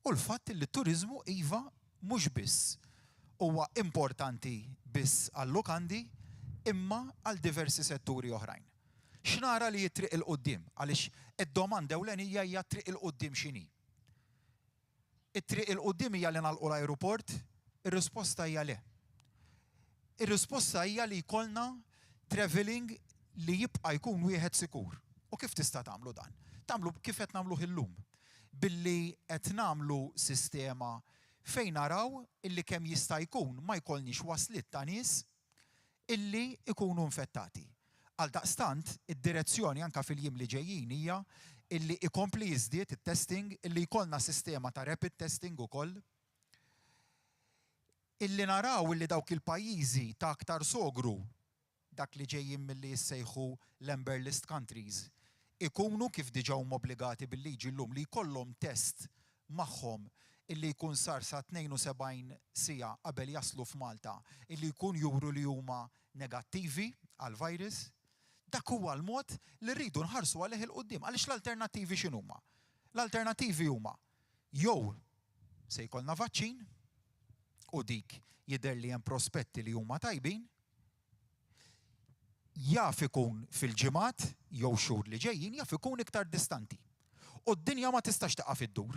u l-fatt li t-turiżmu iva mhux biss huwa importanti biss għall-lukandi imma għal diversi setturi oħrajn. X'nara li jitriq il-qudiem għaliex id-domanda ewlenija hija triq il-qudiem x'inhi. It-triq il-qudiem hija li nagħlqu l-ajruport, ir-risposta hija le. Ir-risposta hija li jkollna travelling li jibqa' jkun wieħed sikur. U kif tista' tagħmlu dan? Tagħmlu kif qed nagħmluh illum. Billi qed nagħmlu sistema fejn naraw illi kemm jista' jkun ma jkollniex waslit ta' nies illi ikunu infettati. Għaldaqstant, id-direzzjoni anke fil-jiem li ġejjin hija illi ikompli jiżdied it-testing, illi jkollna sistema ta' rapid testing ukoll. Illi naraw illi dawk il-pajjiżi ta' aktar sogru dak li ġejjin milli jissejħu l-Amber List countries ikunu kif diġà huma obbligati bil-liġi llum li jkollhom test magħhom illi jkun sar sa 72 siegħa qabel jaslu f'Malta, illi jkun juru li huma negattivi għall-virus, dak huwa l-mod li rridu nħarsu għalih il-qudiem. Għaliex l-alternattivi x'inhuma? L-alternattivi huma jew se jkollna vaċċin u dik jidher li hemm prospetti li huma tajbin, jaf ikun fil-ġimgħat jew xhur li ġejjin jaf ikun iktar distanti. U d-dinja ma tistax taqaf id-dur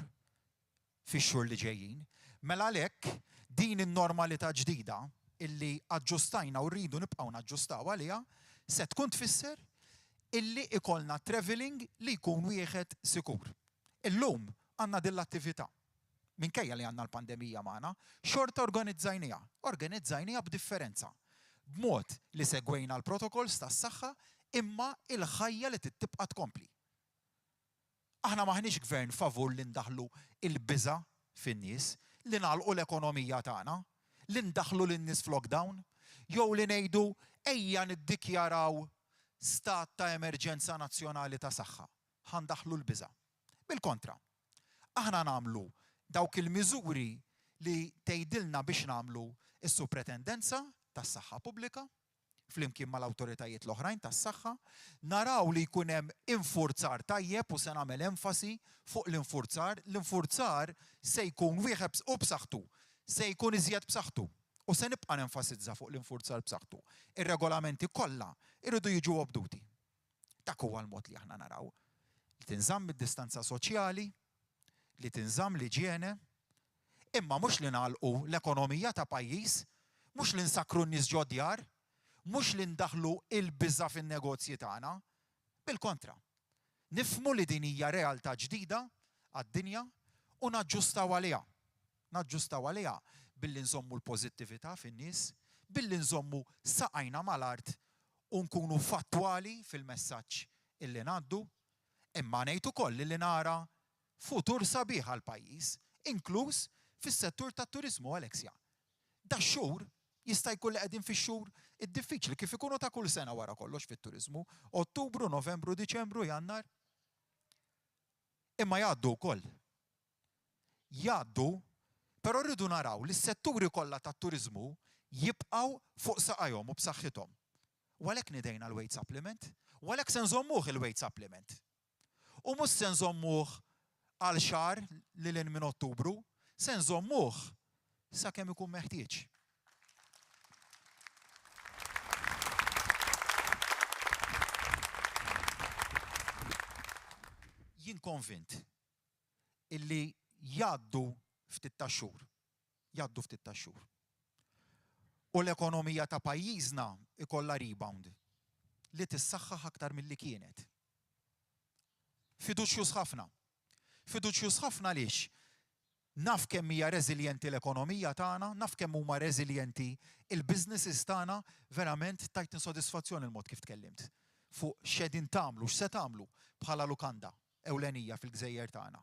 fix-xhur li ġejjin. Mela għalhekk din in-normalità ġdida illi aġġustajna u rridu nibqgħu naġġustaw għaliha se tkun tfisser illi ikollna travelling li jkun wieħed sikur. Illum għandna din l-attività. Minkejja li għandna l-pandemija magħna, xorta organizzajnija b'differenza. B'mod li segwejna l-protokolls tas-saħħa imma il-ħajja li tibqa' tkompli. Aħna maħniex gvern favur li ndaħlu il-biża fin-nies, li nagħlqu l-ekonomija tagħna, li ndaħlu lin-nies f'lockdown, jew li ngħidu ejja niddikjaraw stat ta' emerġenza nazzjonali ta' saħħa. Ħandaħlu l-biża. Bil-kontra, aħna nagħmlu dawk il-miżuri li tgħidilna biex nagħmlu is-supretendenza tas-saħħa pubblika flimkien mal-awtoritajiet l-oħrajn tas-saħħa, naraw li jkun hemm infurzar tajjeb u se nagħmel enfasi fuq l-infurzar. L-infurzar se jkun wieħed u b'saħħtu, se jkun iżjed b'saħħtu u se nibqa' nenfasizza fuq l-infurzar b'saħħtu. Ir-regolamenti kollha irridu jiġu obduti. Dak huwa l-mod li aħna naraw. Li tinżamm id-distanza soċjali, li tinżamm l-iġiene, imma mhux li nagħlqu l-ekonomija ta' pajjiż, mhux li nsakru n-nies ġo djar, mhux li ndaħlu il-biża fin-negozji tagħna, bil-kontra. Nifhmu li din hija realtà ġdida għad-dinja u naġġustaw għaliha. Naġġustaw għaliha billi nżommu l-pożittività fin-nies, billi nżommu saqajna mal-art u nkunu fattwali fil-messaġġ illi ngħaddu, imma ngħid ukoll li nara futur sabiħ għall-pajjiż, inkluż fis-settur tat-turiżmu Alexia. Dax-xhur jista' jkun li qegħdin fix-xhur id-diffiċli kif ikunu ta' kull sena wara kollox fit-turiżmu, Ottubru, Novembru, Diċembru, Jannar. Imma jgħaddu wkoll. Jgħaddu, però rridu naraw li s-setturi kollha tat-turiżmu jibqgħu fuq saqajhom u b'saħħithom. U għalhekk nidejna l-weight supplement, u għalhekk se nżommuh il-weight supplement. U mhux se nżommuh għal xahar lil minn Ottubru, se nżommuh sakemm ikun meħtieġ. Jien konvint illi jgħaddu ftit ta' xhur. Jgħaddu ftit ta' xhur. U l-ekonomija ta' pajjiżna ikollha rebound li tissaħħaħ aktar milli kienet. Fiduċjuż ħafna. Fiduċjuż ħafna għaliex naf kemm hija reżiljenti l-ekonomija tagħna, naf kemm huma reżiljenti il-businesses tagħna, verament tajtni sodisfazzjoni l-mod kif tkellimt fuq x'edin tagħmlu, x'se tagħmlu bħala lukanda ewlenija fil-Gżejjer tagħna.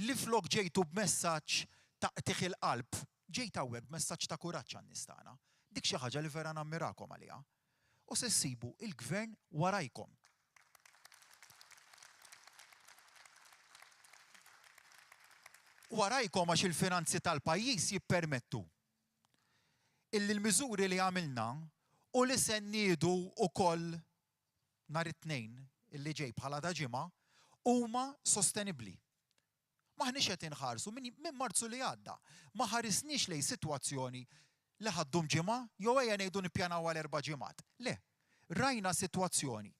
Li flok ġejtu b'messaġġ ta' qtieħ il-qalb, ġejt hawnhekk b'messaġġ ta' kuraġġ għan-nies tagħna. Dik xi ħaġa li vera nammirakom għaliha. U se ssibu il-gvern warajkom. Warajkom għax il-finanzi tal-pajjiż jippermettu illi l-miżuri li għamilna u li se nniedu wkoll nhar it-tnejn illi ġej bħala ta' ġimgħa huma sostenibbli. Maħniex qed inħarsu minn Marzu li għadda, ma ħarisniex lejn sitwazzjoni li ħaddum ġimgħa jew ejja ngħidu nippjanaw għal 4 ġimgħat. Le, rajna sitwazzjoni,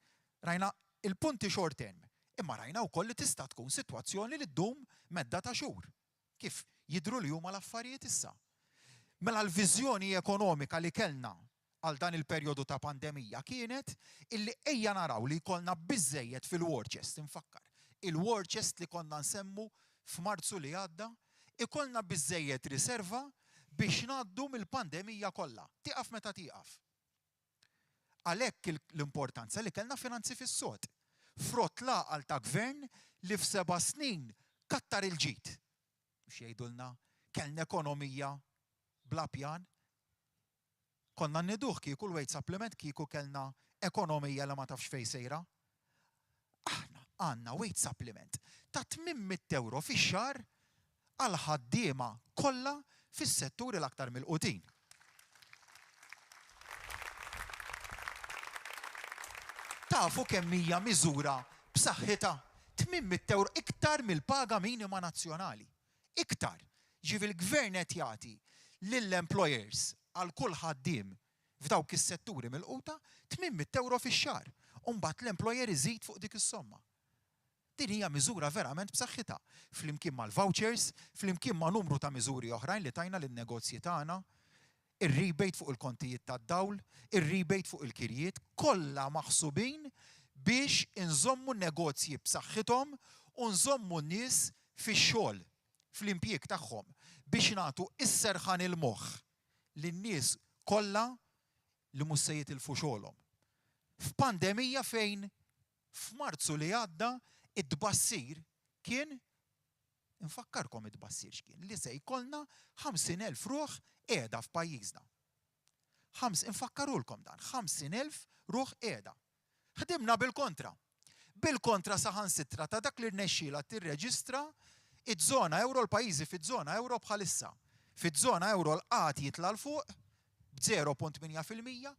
rajna il-punti short term, imma rajna wkoll li tista' tkun sitwazzjoni li ddum medda ta' xhur. Kif jidhru li huma l-affarijiet issa. Mela l-viżjoni ekonomika li kellna għal dan il-perjodu ta' pandemija kienet illi ejja naraw li jkollna biżżejjed fil-war chest, infakkar. Il-war chest li konna nsemmu f'Marzu li għadda, ikollna biżżejjed riserva biex ngħaddu mill-pandemija kollha. Tieqaf meta tieqaf. Għalhekk l-importanza li kellna finanzi fis-sod. Frott laqal ta' gvern li f'7 snin kattar il-ġid. Biex jgħidulna kellna ekonomija bla pjan. Konna nniduh kieku l-weight supplement kieku kellna ekonomija li ma tafx fejn sejra. Aħna għandna weight supplement ta' 800 euro fix-xahar għal ħaddiema kollha fis-setturi l-aktar mill-qutin. Tafu kemm hija miżura b'saħħitha 800 euro iktar mill-paga minima nazzjonali. Iktar. Ġifi l-gvern qed jagħti lill-employers għal kull ħaddiem f'dawk is-setturi mill-quta 800 euro fix-xahar. U mbagħad l-employer iżid fuq dik is-somma. Din hija miżura verament b'saħħitha. Flimkien mal-vouchers, flimkien ma' numru ta' miżuri oħrajn li tajna lin-negozji tagħna, ir-rebate fuq il-kontijiet tad-dawl, ir-rebate fuq il-kirjiet, kollha maħsubin biex inżommu n-negozji b'saħħithom u nżommu n-nies fix-xogħol, fl-impjieg tagħhom biex nagħtu isserħan il-moħħ lin-nies kollha li mhux se jitilfu xogħolhom. F'pandemija fejn f'Marzu li għadda id-tbassir kien, infakkarkom id-tbassir x'kien, li se jkollna 50,000 ruħ qiegħda f'pajjiżna. Infakkarulkom dan, 50,000 ruħ qiegħda. Ħdimna bil-kontra. Bil-kontra saħansitra ta' dak li rnexxiela tirreġistra iż-żona euro l-pajjiżi fiż-żona euro bħalissa. Fiż-żona euro l-qat jitla' l fuq b'0.8%,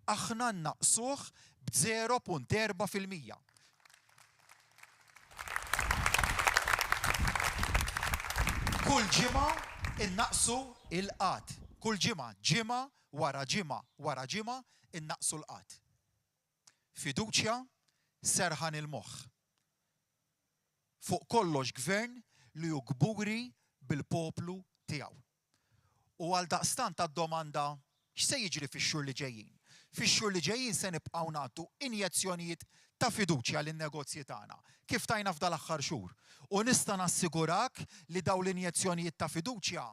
aħna naqsuh b'0.4%. Kull ġimgħa innaqsu il-qat. Kull ġimgħa wara ġimgħa innaqsu l-qat. Fiduċja serħan il-moħħ. Fuq kollox gvern li hu gburi bil-poplu tiegħu. U għal daqstant tad-domanda x'se jiġri fix-xhur li ġejjin? Fix-xhur li ġejjin se nibqgħu nagħtu injezzjonijiet ta' fiduċja lin-negozji tagħna, kif tajna f'dal-aħħar xhur. U nista' nassigurak li dawn l-injezzjonijiet ta' fiduċja,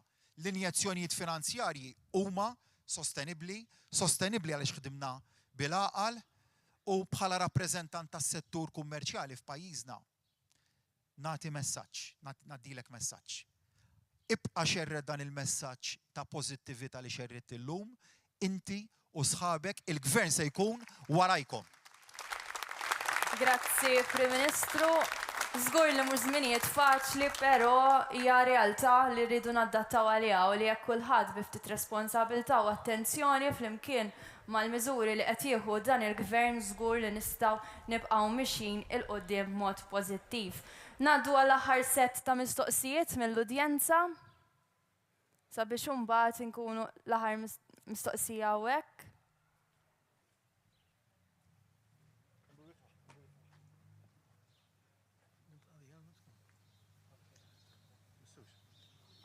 l-injezzjonijiet finanzjarji huma sostenibbli għaliex ħdimna bil-għaqal u bħala rappreżentant tas-settur kummerċjali f'pajjiżna nagħti messaġġ, ngħaddilek messaġġ. Ibqa' xerred dan il-messaġġ ta' pożittività li xerridt illum, inti u sħabek il-gvern se jkun warajkom. Grazzi, Prim Ministru. Żgur li mhux żminijiet faċli, però hija realtà li rridu naddattaw għaliha u li jekk kulħadd bi ftit responsabilità u attenzjoni flimkien mal-miżuri li qed jieħu dan il-gvern żgur li nistgħu nibqgħu mixin il-qudiem b'mod pożittiv. Ngħaddu għall-aħħar set ta' mistoqsijiet mill-udjenza sabiex imbagħad inkunu l-aħħar mistoqsija hawnhekk.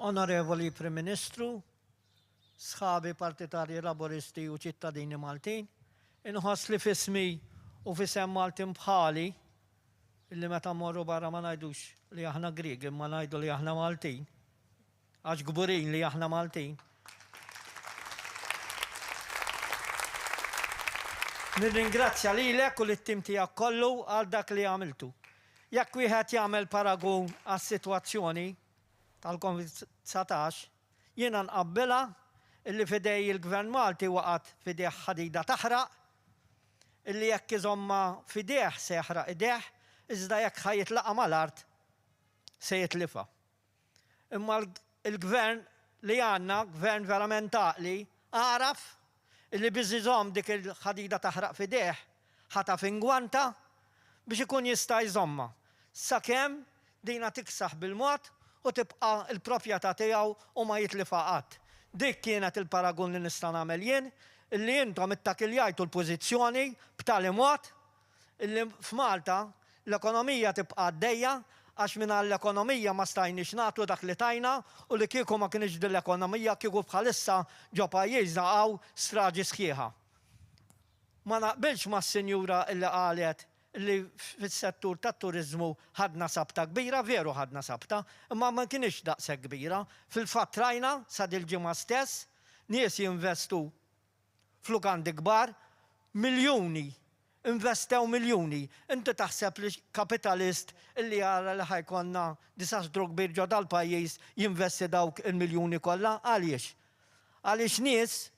Onorevoli Prim Ministru, sħabi partitarji laboristi u ċittadini Maltin, inħoss li fismi u fisem Maltin bħali, illi meta morru barra ma ngħidux li aħna Griegi, ma ngħidu li aħna Maltin, għax gburin li aħna Maltin. Nirringrazzja lilek u lit-tim tiegħek kollu għal dak li għamiltu. Jekk wieħed jagħmel paragun għas-sitwazzjoni tal-COVID-19, jiena nqabbilha illi fidej il-Gvern Malti waqgħet fidejh ħadida taħraq, illi jekk iżomma fidejh se jaħraq idejh, iżda jekk ħajitlaqa mal-art se jitlifha. Imma il-gvern li għandna, gvern verament għaqli, għaraf illi biżiżom dik il-ħadida taħraq fidejh ħata fingwanta biex ikun jista' jżomma. Sakemm dina tiksaħ bil-mod u tibqa' il-proprjetà tiegħu u ma jitlifa qatt. Dik kienet il-paragun li nista' nagħmel jien, illi intom ittakiljajtu l-pożizzjoni b'tali mod illi f'Malta l-ekonomija tibqa' għaddejja għax minn l-ekonomija ma stajniex nagħtu dak li tajna u li kieku ma kienx din l-ekonomija kieku bħalissa ġo pajjiżna hawn straġi sħiħa. Ma naqbilx mas-sinjura illi qalet li fis-settur tat-turiżmu ħadna sabta kbira, veru ħadna sabta, imma ma kienx daqshekk kbira. Fil-fatt rajna sa dil-ġimgħa stess nies jinvestu f'lukandi kbar miljuni. Investew miljuni. Inti taħseb li kapitalist illi jara li ħajkonna disastru kbir ġo dal-pajjiż jinvesti dawk il-miljuni kollha għaliex. Għaliex nies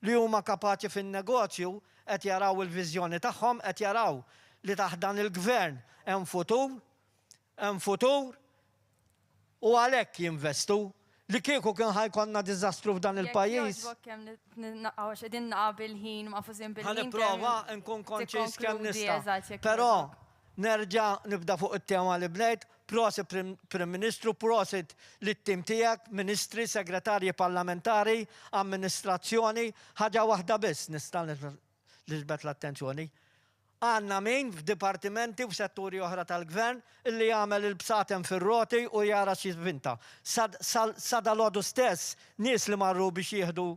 li huma kapaċi fin-negozju qed jaraw il-viżjoni tagħhom, qed jaraw li taħt dan il-gvern hemm futur u għalhekk jinvestu. Li kieku kien ħajkonna diżastru f'dan il-pajjiż. Qegħdin naqabel ħin ma' fużin bil-ħin. Ħaniprova nkun konċis kemm nista'. Però nerġa' nibda fuq it-tema li bnejt, prosit Prim Ministru, prosit lit-tim tiegħek, ministri, segretarji parlamentari, amministrazzjoni, ħaġa waħda biss nista' nisbet l-attenzjoni. Għanna min f'dipartimenti u f'setturi oħra tal-gvern illi jagħmel il-bsatem fir-roti u jara xi vinta. Sa dal-għodu stess nies li marru biex jieħdu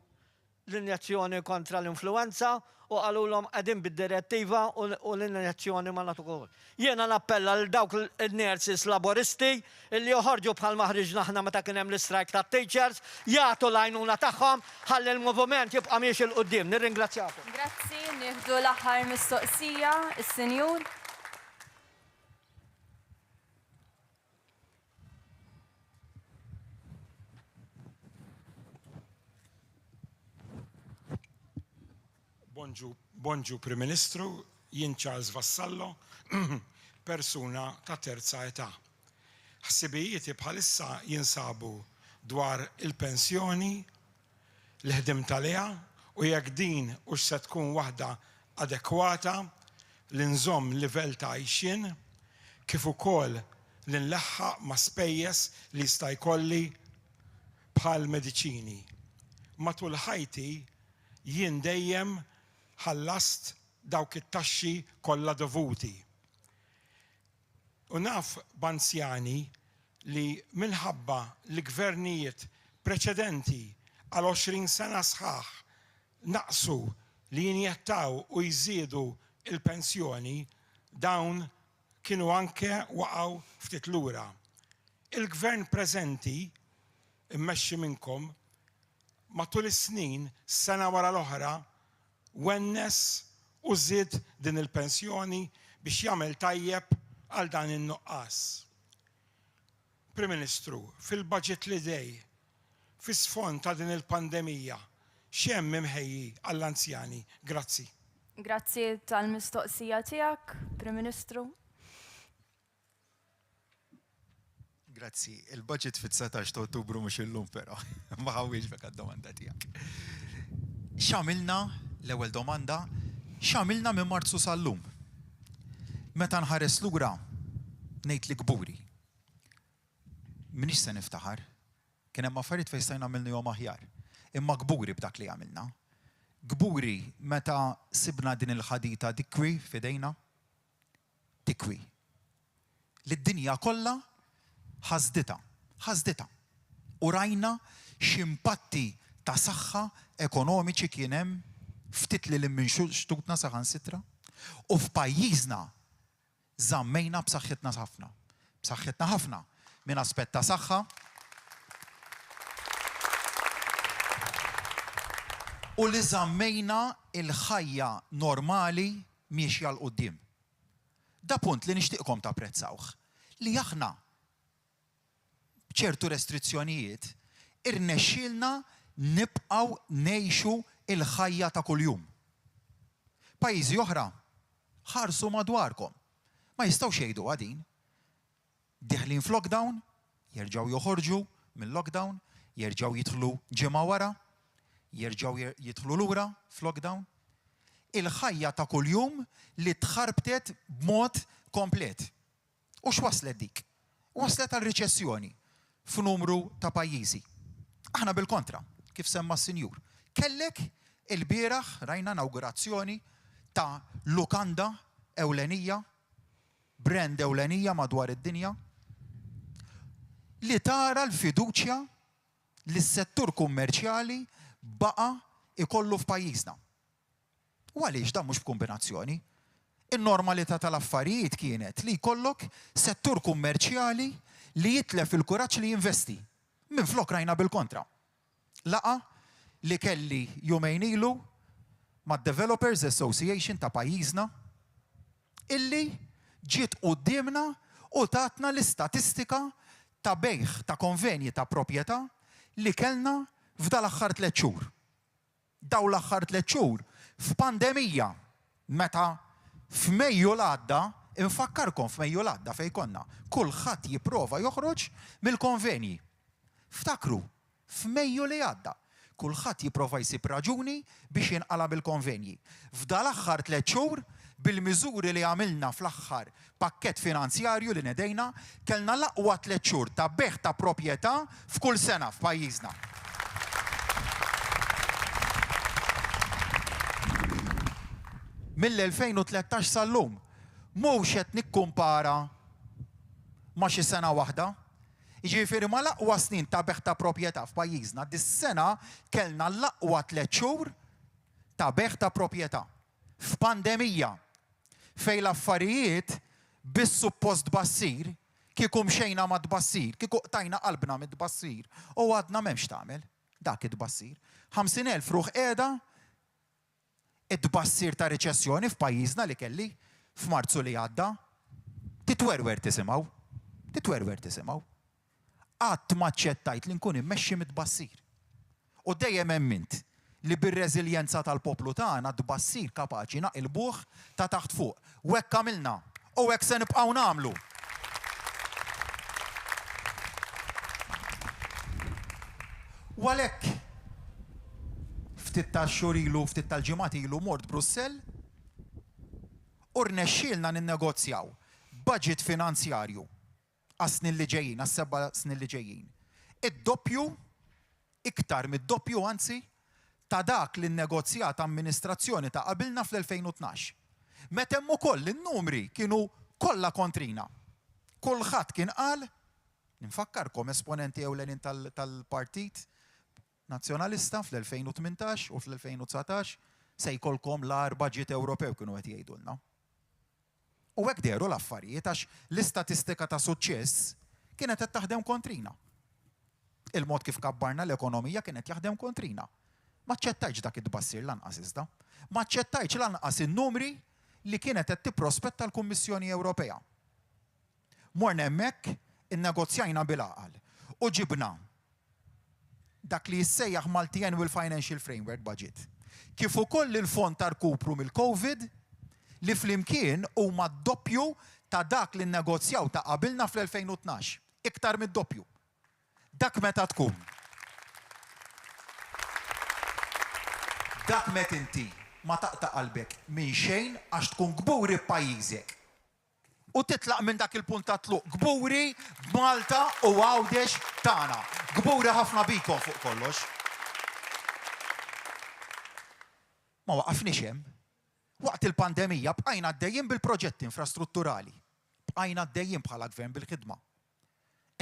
l-injezzjoni kontra l-influenza u għalulhom qegħdin bid-direttiva u l-injezzjoni ma nagħtu. Jiena nappella l dawk il-nurses laboristi illi joħorġu bħal maħriġna aħna meta kien hemm l-istrajk tat-teachers jagħtu l-għajnuna tagħhom ħalli l-moviment jibqa' miex il-qudiem. Nirringrazzjakom. Grazzi, nieħdu l-aħħar mistoqsija, is-Sinjur. Bonġu Prim Ministru, jien Charles Vassallo, persuna ta' terza età. Ħsibijieti bħalissa jinsabu dwar il-pensjoni, l-ħdim tal-eja u jekk din u se tkun waħda adekwata li nżomm livell ta' għajxin kif ukoll li nleħħaq ma' spejjeż li jista' jkolli bħal mediċini. Matul ħajti jien dejjem ħallast dawk it-taxxi kollha dovuti. U naf b'anzjani li minħabba li gvernijiet preċedenti għal 20 sena sħaħ naqsu li jinjettaw u jżiedu il-pensjoni dawn kienu anke waqgħu ftit lura. Il-gvern preżenti immexxi minnkom matul is-snin sena wara l-oħra wennes u żied din il-pensjoni biex jagħmel tajjeb għal dan in-nuqqas. Prim Ministru, fil-budget li dej, fis-sfond ta' din il-pandemija, x'hemm imħejji għall-anzjani? Grazzi. Grazzi tal-mistoqsija tiegħek, Prim Ministru. Grazzi, il-budget fit-19 ta' Ottubru mhux illum però, ma ħawiex bek għad-domanda tiegħek. X'għamilna l-ewwel domanda, x'għamilna minn Marzu sal-lum? Meta nħares lura ngħid li kburi. Minix se niftaħar, kien hemm affarijiet fejn stajna nagħmilnihom aħjar, imma kburi b'dak li għamilna. Kburi meta sibna din il-ħadita dikwi f'idejna, dikwi. Lid-dinja kollha ħasdita. U rajna x'impatti ta' saħħa ekonomiċi kien hemm ftit li minn xtutna saħansitra. U f'pajjiżna żammejna b'saħħitna ħafna. B'saħħitna ħafna minn aspett ta' saħħa. U li żammejna il-ħajja normali miexja l-qudiem. Da punt li nixtieqkom tapprezzawh. Li aħna b'ċertu restrizzjonijiet irnexxielna nibqgħu ngħixu il-ħajja ta' kuljum. Pajjiżi oħra ħarsu madwarkom. Ma jistgħux jgħidu għadin. Dieħlin f'lockdown, jerġgħu joħorġu mill-lockdown, jerġgħu jidħlu ġimgħa wara, jerġgħu jidħlu lura f'lockdown. Il-ħajja ta' kuljum li tħarbtet b'mod komplet. U x'waslet dik? Waslet għal riċessjoni f'numru ta' pajjiżi. Aħna bil-kontra, kif semma s-Sinjur. Kellek il-bieraħ rajna inaugurazzjoni ta' lukanda ewlenija, brand ewlenija madwar id-dinja, li tara l-fiduċja li s-settur kummerċjali baqa ikollu f'pajjiżna. U għaliex dan mhux b'kombinazzjoni. In-normalità tal-affarijiet kienet li jkollok settur kummerċjali li jitlef il-kuraġġ li jinvesti. Minflok rajna bil-kontra. Laqa li kelli jumejn ilu mad-Developers Association ta' pajjiżna illi ġiet qudiemna u tatna l-istatistika ta' bejħ ta' konvenji ta' proprjetà li kellna f'dal aħħar 3 xhur. Daw l-aħħar 3 xhur f'pandemija meta f'Mejju l-għadda, infakkarkom f'Mejju l-għadda fejn konna, kulħadd jipprova joħroġ mill-konvenji. Ftakru, f'Mejju li għadda, kulħadd jipprova jsib raġuni biex jinqalab il-konvenji. F'dal aħħar 3 xhur, bil-miżuri li għamilna fl-aħħar pakkett finanzjarju li nedejna, kellna l-aqwa 3 xhur ta' beħ ta' proprjetà f'kull sena f'pajjiżna. Mill-2013 sal-lum, mhux qed nikkumpara ma' xi sena waħda. Jiġifieri ma l-aqwa snin ta' beħ ta' proprjetà f'pajjiżna, dis-sena kellna l-aqwa 3 xhur ta' beħ ta' proprjetà. F'pandemija fejn l-affarijiet bis-suppost tbassir, kieku mxejna ma' tbassir, kieku tajna qalbna mid-tbassir, u għadna m'hemmx tagħmel dak id-tbassir. 50,000 ruħ qiegħda id-tbassir ta' riċessjoni f'pajjiżna li kelli f'Marzu li għadda, titwerwer tisimgħu. Titwerwer tisimgħu. Qatt ma ċċettajt li nkun immexxi mid-tbassir. U dejjem emmint li bir-reżiljenza tal-poplu tagħna tbassir kapaċi naqilbuh ta' taħt fuq. U hekk għamilna, u hekk se nibqgħu nagħmlu. U għalhekk ftit tax-xhur ilu, ftit tal-ġimgħat ilu mort Brussell u rnexxielna ninnegozjaw budget finanzjarju għas-snin li ġejjin, għas-7 snin li ġejjin. Id-doppju, iktar mid-doppju anzi, ta' dak li nnegozjat amministrazzjoni ta' qabilna fl-2012. Meta hemm ukoll in-numri kienu kollha kontrina. Kulħadd kien qal, nfakkarkom esponenti ewlenin tal-partit Nazzjonalista fl-2018 u fl-2019 se jkollkom l-agħar budget Ewropew kienu qed jgħidulna. U hekk dehru l-affarijiet għax l-istatistika ta' suċċess kienet qed taħdem kontrina. Il-mod kif kabbarna l-ekonomija kienet jaħdem kontrina. Ma ċċettajtx dak id-tbassir lanqas iżda. Ma ċċettajtx lanqas in-numri li kienet qed tipprospetta l-Kummissjoni Ewropea. Morna hemmhekk innegozjajna bil-għaqal u ġibna dak li jissejjaħ Multi-Annual Financial Framework Budget. Kif ukoll il-fond ta' rkupru mill-COVID li flimkien huma d-doppju ta' dak li nnegozjaw ta' qabilna fl-2012. Iktar mid-doppju. Dak meta tkun. Dak met inti ma taqta' qalbek minn xejn għax tkun gburi b'pajjiżek. U titlaq minn dak il-punt ta' tluq. Gburi b'Malta u Għawdex tagħna. Gburi ħafna bikom fuq kollox. Ma waqafniex hemm. Waqt il-pandemija bqajna għaddejjin bil-proġetti infrastrutturali. Bqajna għaddejjin bħala gvern bil-ħidma.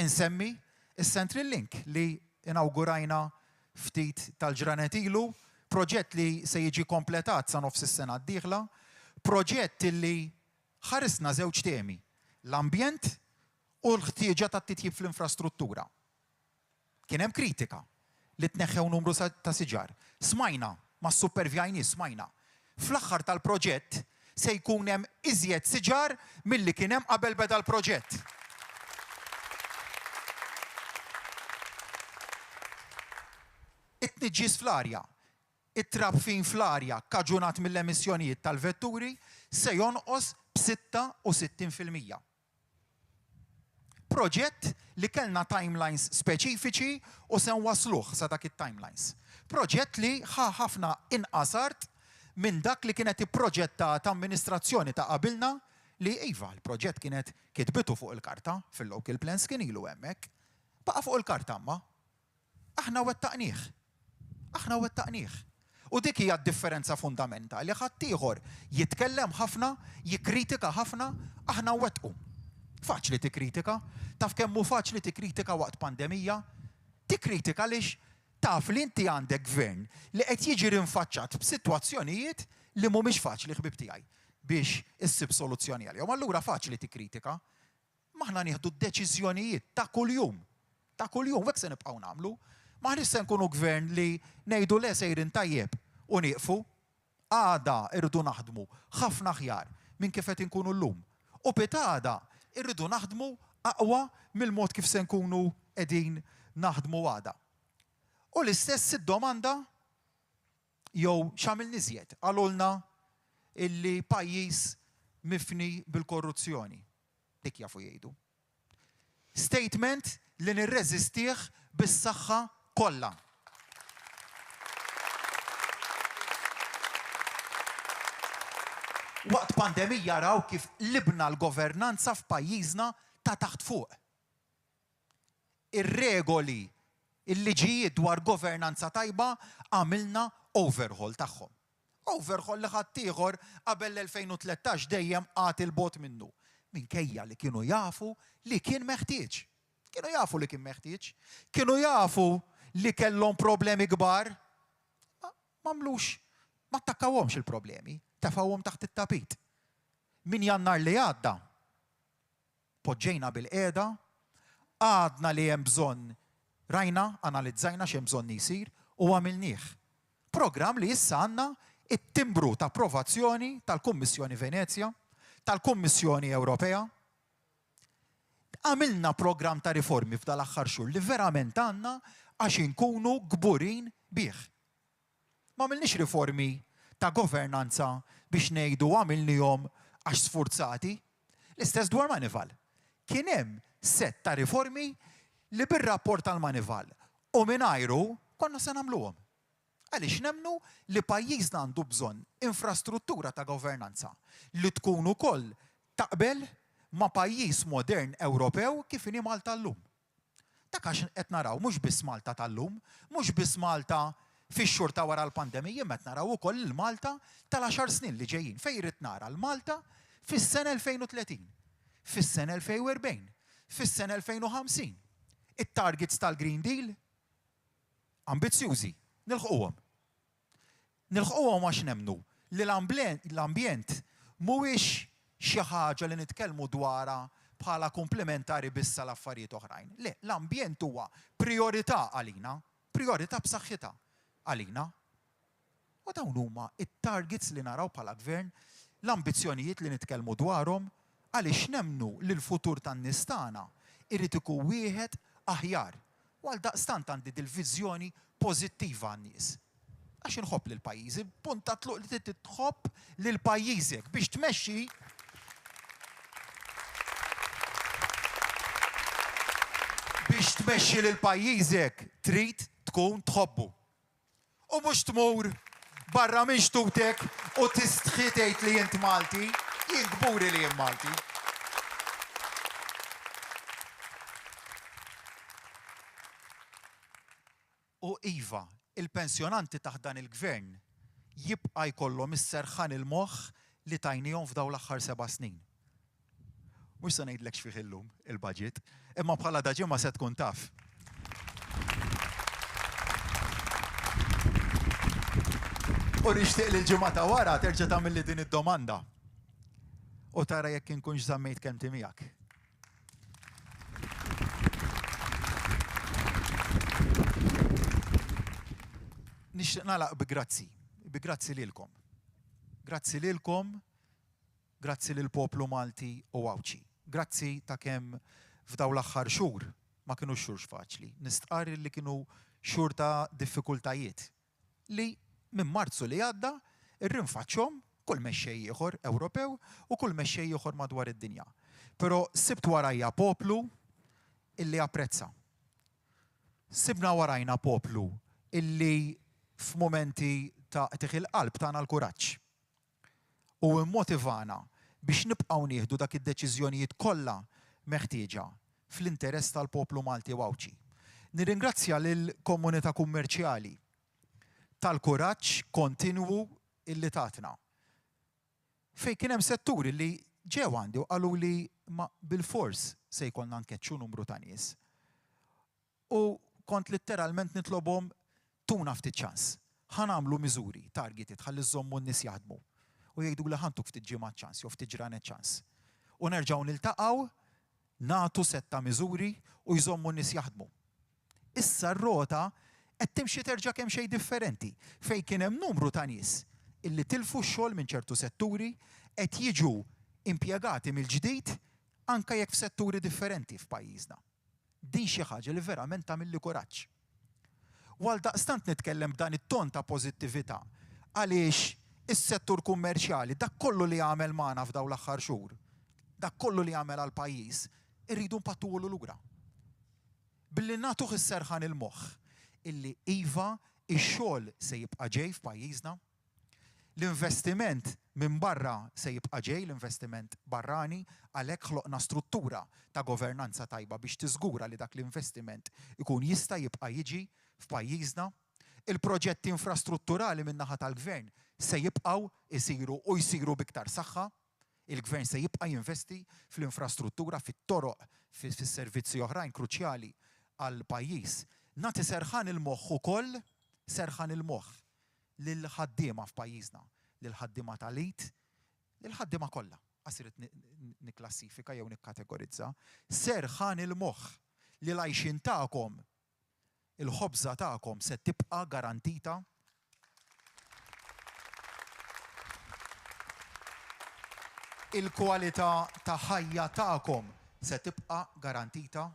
Insemmi is-Central Link li inaugurajna ftit tal-ġranet ilu, proġett li se jiġi kompletat sa nofs is-sena d-dieħla, proġett li ħarisna żewġ temi, l-ambjent u l-ħtieġa tat-titjib fl-infrastruttura. Kien hemm kritika li tneħħew numru ta' siġar. Smajna, ma' supervjajni smajna. Fl-aħħar tal-proġett se jkun hemm iżjed siġar milli kien hemm qabel beda l-proġett. It-tniġġis fl-arja, it-trabfin fl-arja kaġunat mill-emissjonijiet tal-vetturi se jonqos b'66%. Proġett li kellna timelines speċifiċi u se nwasluh sa dak it-timelines. Proġett li ħafna inqas art minn dak li kienet ipproġettat amministrazzjoni ta' qabilna li iva, l-proġett kienet kitbitu fuq il-karta, fil-local plans kien ilu hemmhekk, baqa' fuq il-karta ma. Aħna wettaqnieh. Aħna wettaqnieh. U dik hija d-differenza fundamentali. Ħadd ieħor jitkellem ħafna, jikkritika ħafna, aħna wettqu. Faċli tikkritika, taf kemm hu faċli tikkritika waqt pandemija, tikkritika għaliex taf li inti għandek gvern li qed jiġi rinfaċċat b'sitwazzjonijiet li mhumiex faċli ħbib tiegħi biex issib soluzzjoni għalihom. Allura faċli tikkritika, ma aħna nieħdu d-deċiżjonijiet ta' kuljum. Ta' kuljum hekk se nibqgħu nagħmlu. Maħniex se nkunu gvern li ngħidu le sejrin tajjeb u nieqfu, għada irridu naħdmu ħafna aħjar minn kif qed inkunu llum. U pitada irridu naħdmu aqwa mill-mod kif se nkunu qegħdin naħdmu għada. U l-istess id-domanda jew x'għamil niżjed għalulna illi pajjiż mifni bil-korruzzjoni. Dik jafu jgħidu. Statement li nirreżistih bis-saħħa kollha. Waqt pandemija raw kif libna l-governanza f'pajjiżna ta' taħt fuq. Ir-regoli, il-liġijiet dwar governanza tajba għamilna overhaul tagħhom. Overhaul li ħadd ieħor qabel l-2013 dejjem għad il-bot minnu. Minkejja li kienu jafu li kien meħtieġ. Kienu jafu li kien meħtieġ. Kienu jafu li kellhom problemi kbar. M'għamlux, ma attakkawhomx il-problemi, tefawhom taħt it-tapit. Min Jannar li għadda, poġġejna bil-qiegħda, għadna li hemm bżonn rajna, analizzajna x'hemm bżonn jsir u għamilnieh. Programm li issa għandna it-timbru ta' approvazzjoni tal-Kummissjoni Venezja, tal-Kummissjoni Ewropea. Għamilna programm ta' riformi f'dal aħħar xhur li verament għandna għax inkunu gburin bih. Ma għamilniex riformi ta' governanza biex ngħidu għamilnihom għax sfurzati. L-istess dwar Manival. Kien hemm set ta' riformi li bir-rapport tal-Manival u mingħajru konna se nagħmluhom. Għaliex nemmnu li pajjiżna għandu bżonn infrastruttura ta' governanza li tkun ukoll taqbel ma' pajjiż modern Ewropew kif inhi Malta llum. Dak għax qed naraw mhux biss Malta tal-lum, mhux biss Malta fix-xhur ta' wara l-pandemija, qed naraw ukoll il-Malta tal-10 snin li ġejjin. Fejn irid nara l-Malta fis-sena 2030, fis-sena 2040, fis-sena 2050. It-targets tal-Green Deal ambizzjużi, nilħquhom. Nilħquhom għax nemmnu li l-ambjent mhuwiex xi ħaġa li nitkellmu dwarha bħala komplementari biss l-affarijiet oħrajn. Le, l-ambjent huwa priorità għalina, priorità b'saħħitha għalina. U dawn huma it-targets li naraw bħala gvern, l-ambizzjonijiet li nitkellmu dwarhom għaliex nemmnu li l-futur tan-nies tagħna irid ikun wieħed aħjar. U għaldaqstant għandi dil-viżjoni pożittiva għan-nies. Għax inħobb lil pajjiżi, punta tluq li titħobb lil pajjiżek biex tmexxi lil pajjiżek trid tkun tħobbu. U mhux tmur barra minn xtutek u tistħi tgħid li int Malti, jien gburi li jien Malti. U iva, il-pensjonanti taħt dan il-gvern jibqa' jkollhom isserħan il-moħħ li tajnihom f'dawn l-aħħar 7 snin. Mhux se ngħidlek x'fih illum il-budget, imma bħala daġi ma se tkun taf. U nixtieq li l-ġimgħa ta' wara terġa' tagħmilli din id-domanda. U tara jekk inkunx żammejt kelmti miegħek. Nixtieq nagħlaq bi grazzi lilkom. Grazzi lilkom, grazzi lil poplu Malti u Awċi. Grazzi ta' kemm f'daw l-aħħar xhur ma kinux xhur faċli. Nistqar li kienu xhur ta' diffikultajiet li minn Marzu li għadda irrinfaċċhom kull mexxej ieħor Ewropew u kull mexxej ieħor madwar id-dinja. Però sibt warajja poplu illi apprezza. Sibna warajna poplu illi f'momenti ta' tiħ il-qalb tagħna l-kuraġġ. U immotivana biex nibqgħu nieħdu dak id-deċiżjonijiet kollha meħtieġa fl-interess tal-poplu Malti u Awċi. Nirringrazzja lill-komunità kummerċjali tal-kuraġġ kontinwu illi tatna. Fejn kien hemm setturi li ġew għandi u qalu li ma bil-fors se jkollna nkeċċu numru ta' nies. U kont letteralment nitlobhom tuna ftit ċans. Ħanamlu miżuri, targeted, ħalli żommu n-nies jaħdmu. U jgħidu li ħantuk ftit ġimgħat ċans, jew ftit ġranet ċans. U nerġgħu niltaqgħu, nagħtu setta miżuri u jżommu n-nies jaħdmu. Issa r-rota qed timxi terġa' kemm xejn differenti fejn kien hemm numru ta' nies illi tilfu x-xogħol minn ċertu setturi qed jiġu impjegati mill-ġdid anke jekk f'setturi differenti f'pajjiżna. Din xi ħaġa li verament tagħmilli kuraġġ. Għaldaqstant nitkellem b'dan it-ton ta' pożittività għaliex is-settur kummerċjali dak kollu li għamel magħna f'dawn l-aħħar xhur, dak kollu li għamel għall pajjiż, irridu mpattulu lura. Billi nagħtuh is-serħan il-moħħ illi iva ix-xogħol se jibqa' ġej f'pajjiżna, l-investiment minn barra se jibqa' ġej, l-investiment barrani, għalhekk ħloqna struttura ta' governanza tajba biex tiżgura li dak l-investiment ikun jista' jibqa' jiġi f'pajjiżna. Il-proġetti infrastrutturali min naħa tal-gvern se jibqgħu isiru u jsiru biktar saħħa. Il-gvern se jibqa' jinvesti fl-infrastruttura, fit-toroq, fis-servizzi oħrajn kruċjali għall pajjiż. Nagħti serħan il-moħħ ukoll, serħan il-moħħ lill-ħaddiema f'pajjiżna, lill-ħaddiema tal-IT, lill-ħaddiema kollha. Għasiret nikklassifika jew nikkategorizza. Serħan il-moħħ li l-għajxin tagħkom, il-ħobża tagħkom se tibqa' garantita. Il-kwalità ta' ħajja tagħkom se tibqa' garantita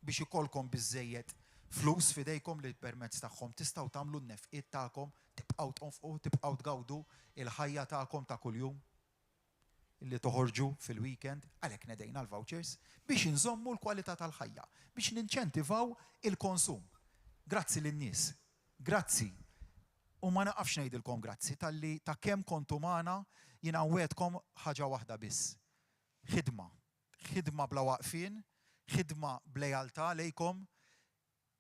biex ikollkom biżżejjed flus f'idejkom li permezz tagħhom tistgħu tagħmlu n-nefqiet tagħkom, tibqgħu tonfqu, tibqgħu tgawdu il-ħajja tagħkom ta' kuljum illi toħorġu fil-weekend, għalhekk nedejna l-vouchers biex inżommu l-kwalità tal-ħajja, biex ninċentivaw il-konsum. Grazzi lin-nies, grazzi. U ma naqafx ngħidilkom grazzi talli ta' kemm kontu magħna jiena nwedkom ħaġa waħda biss. Ħidma bla waqfien, ħidma b'lejaltà lejkom,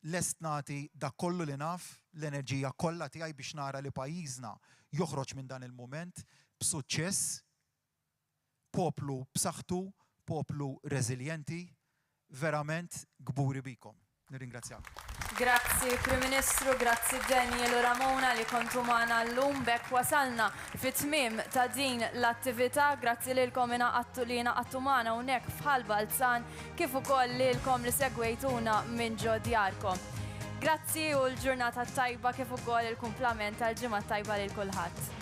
lest nagħti dak kollu li naf, l-enerġija kollha tiegħi biex nara li pajjiżna joħroġ minn dan il-mument b'suċċess, poplu b'saħħtu, poplu reżiljenti, verament gburi bikom. Nirringrazzjak. Grazzi Prim Ministru, grazzi Daniel u Ramona li kontu magħna llum bekk wasalna fit-tmiem ta' din l-attività. Grazzi lilkom ingħaqadtu li ingħaqadtu magħna hawnhekk f'Ħal Balzan kif ukoll lilkom li segwejtuna minn ġo djarkom. Grazzi u l-ġurnata tajba kif ukoll il-kumplament tal-ġimgħa tajba lil kulħadd.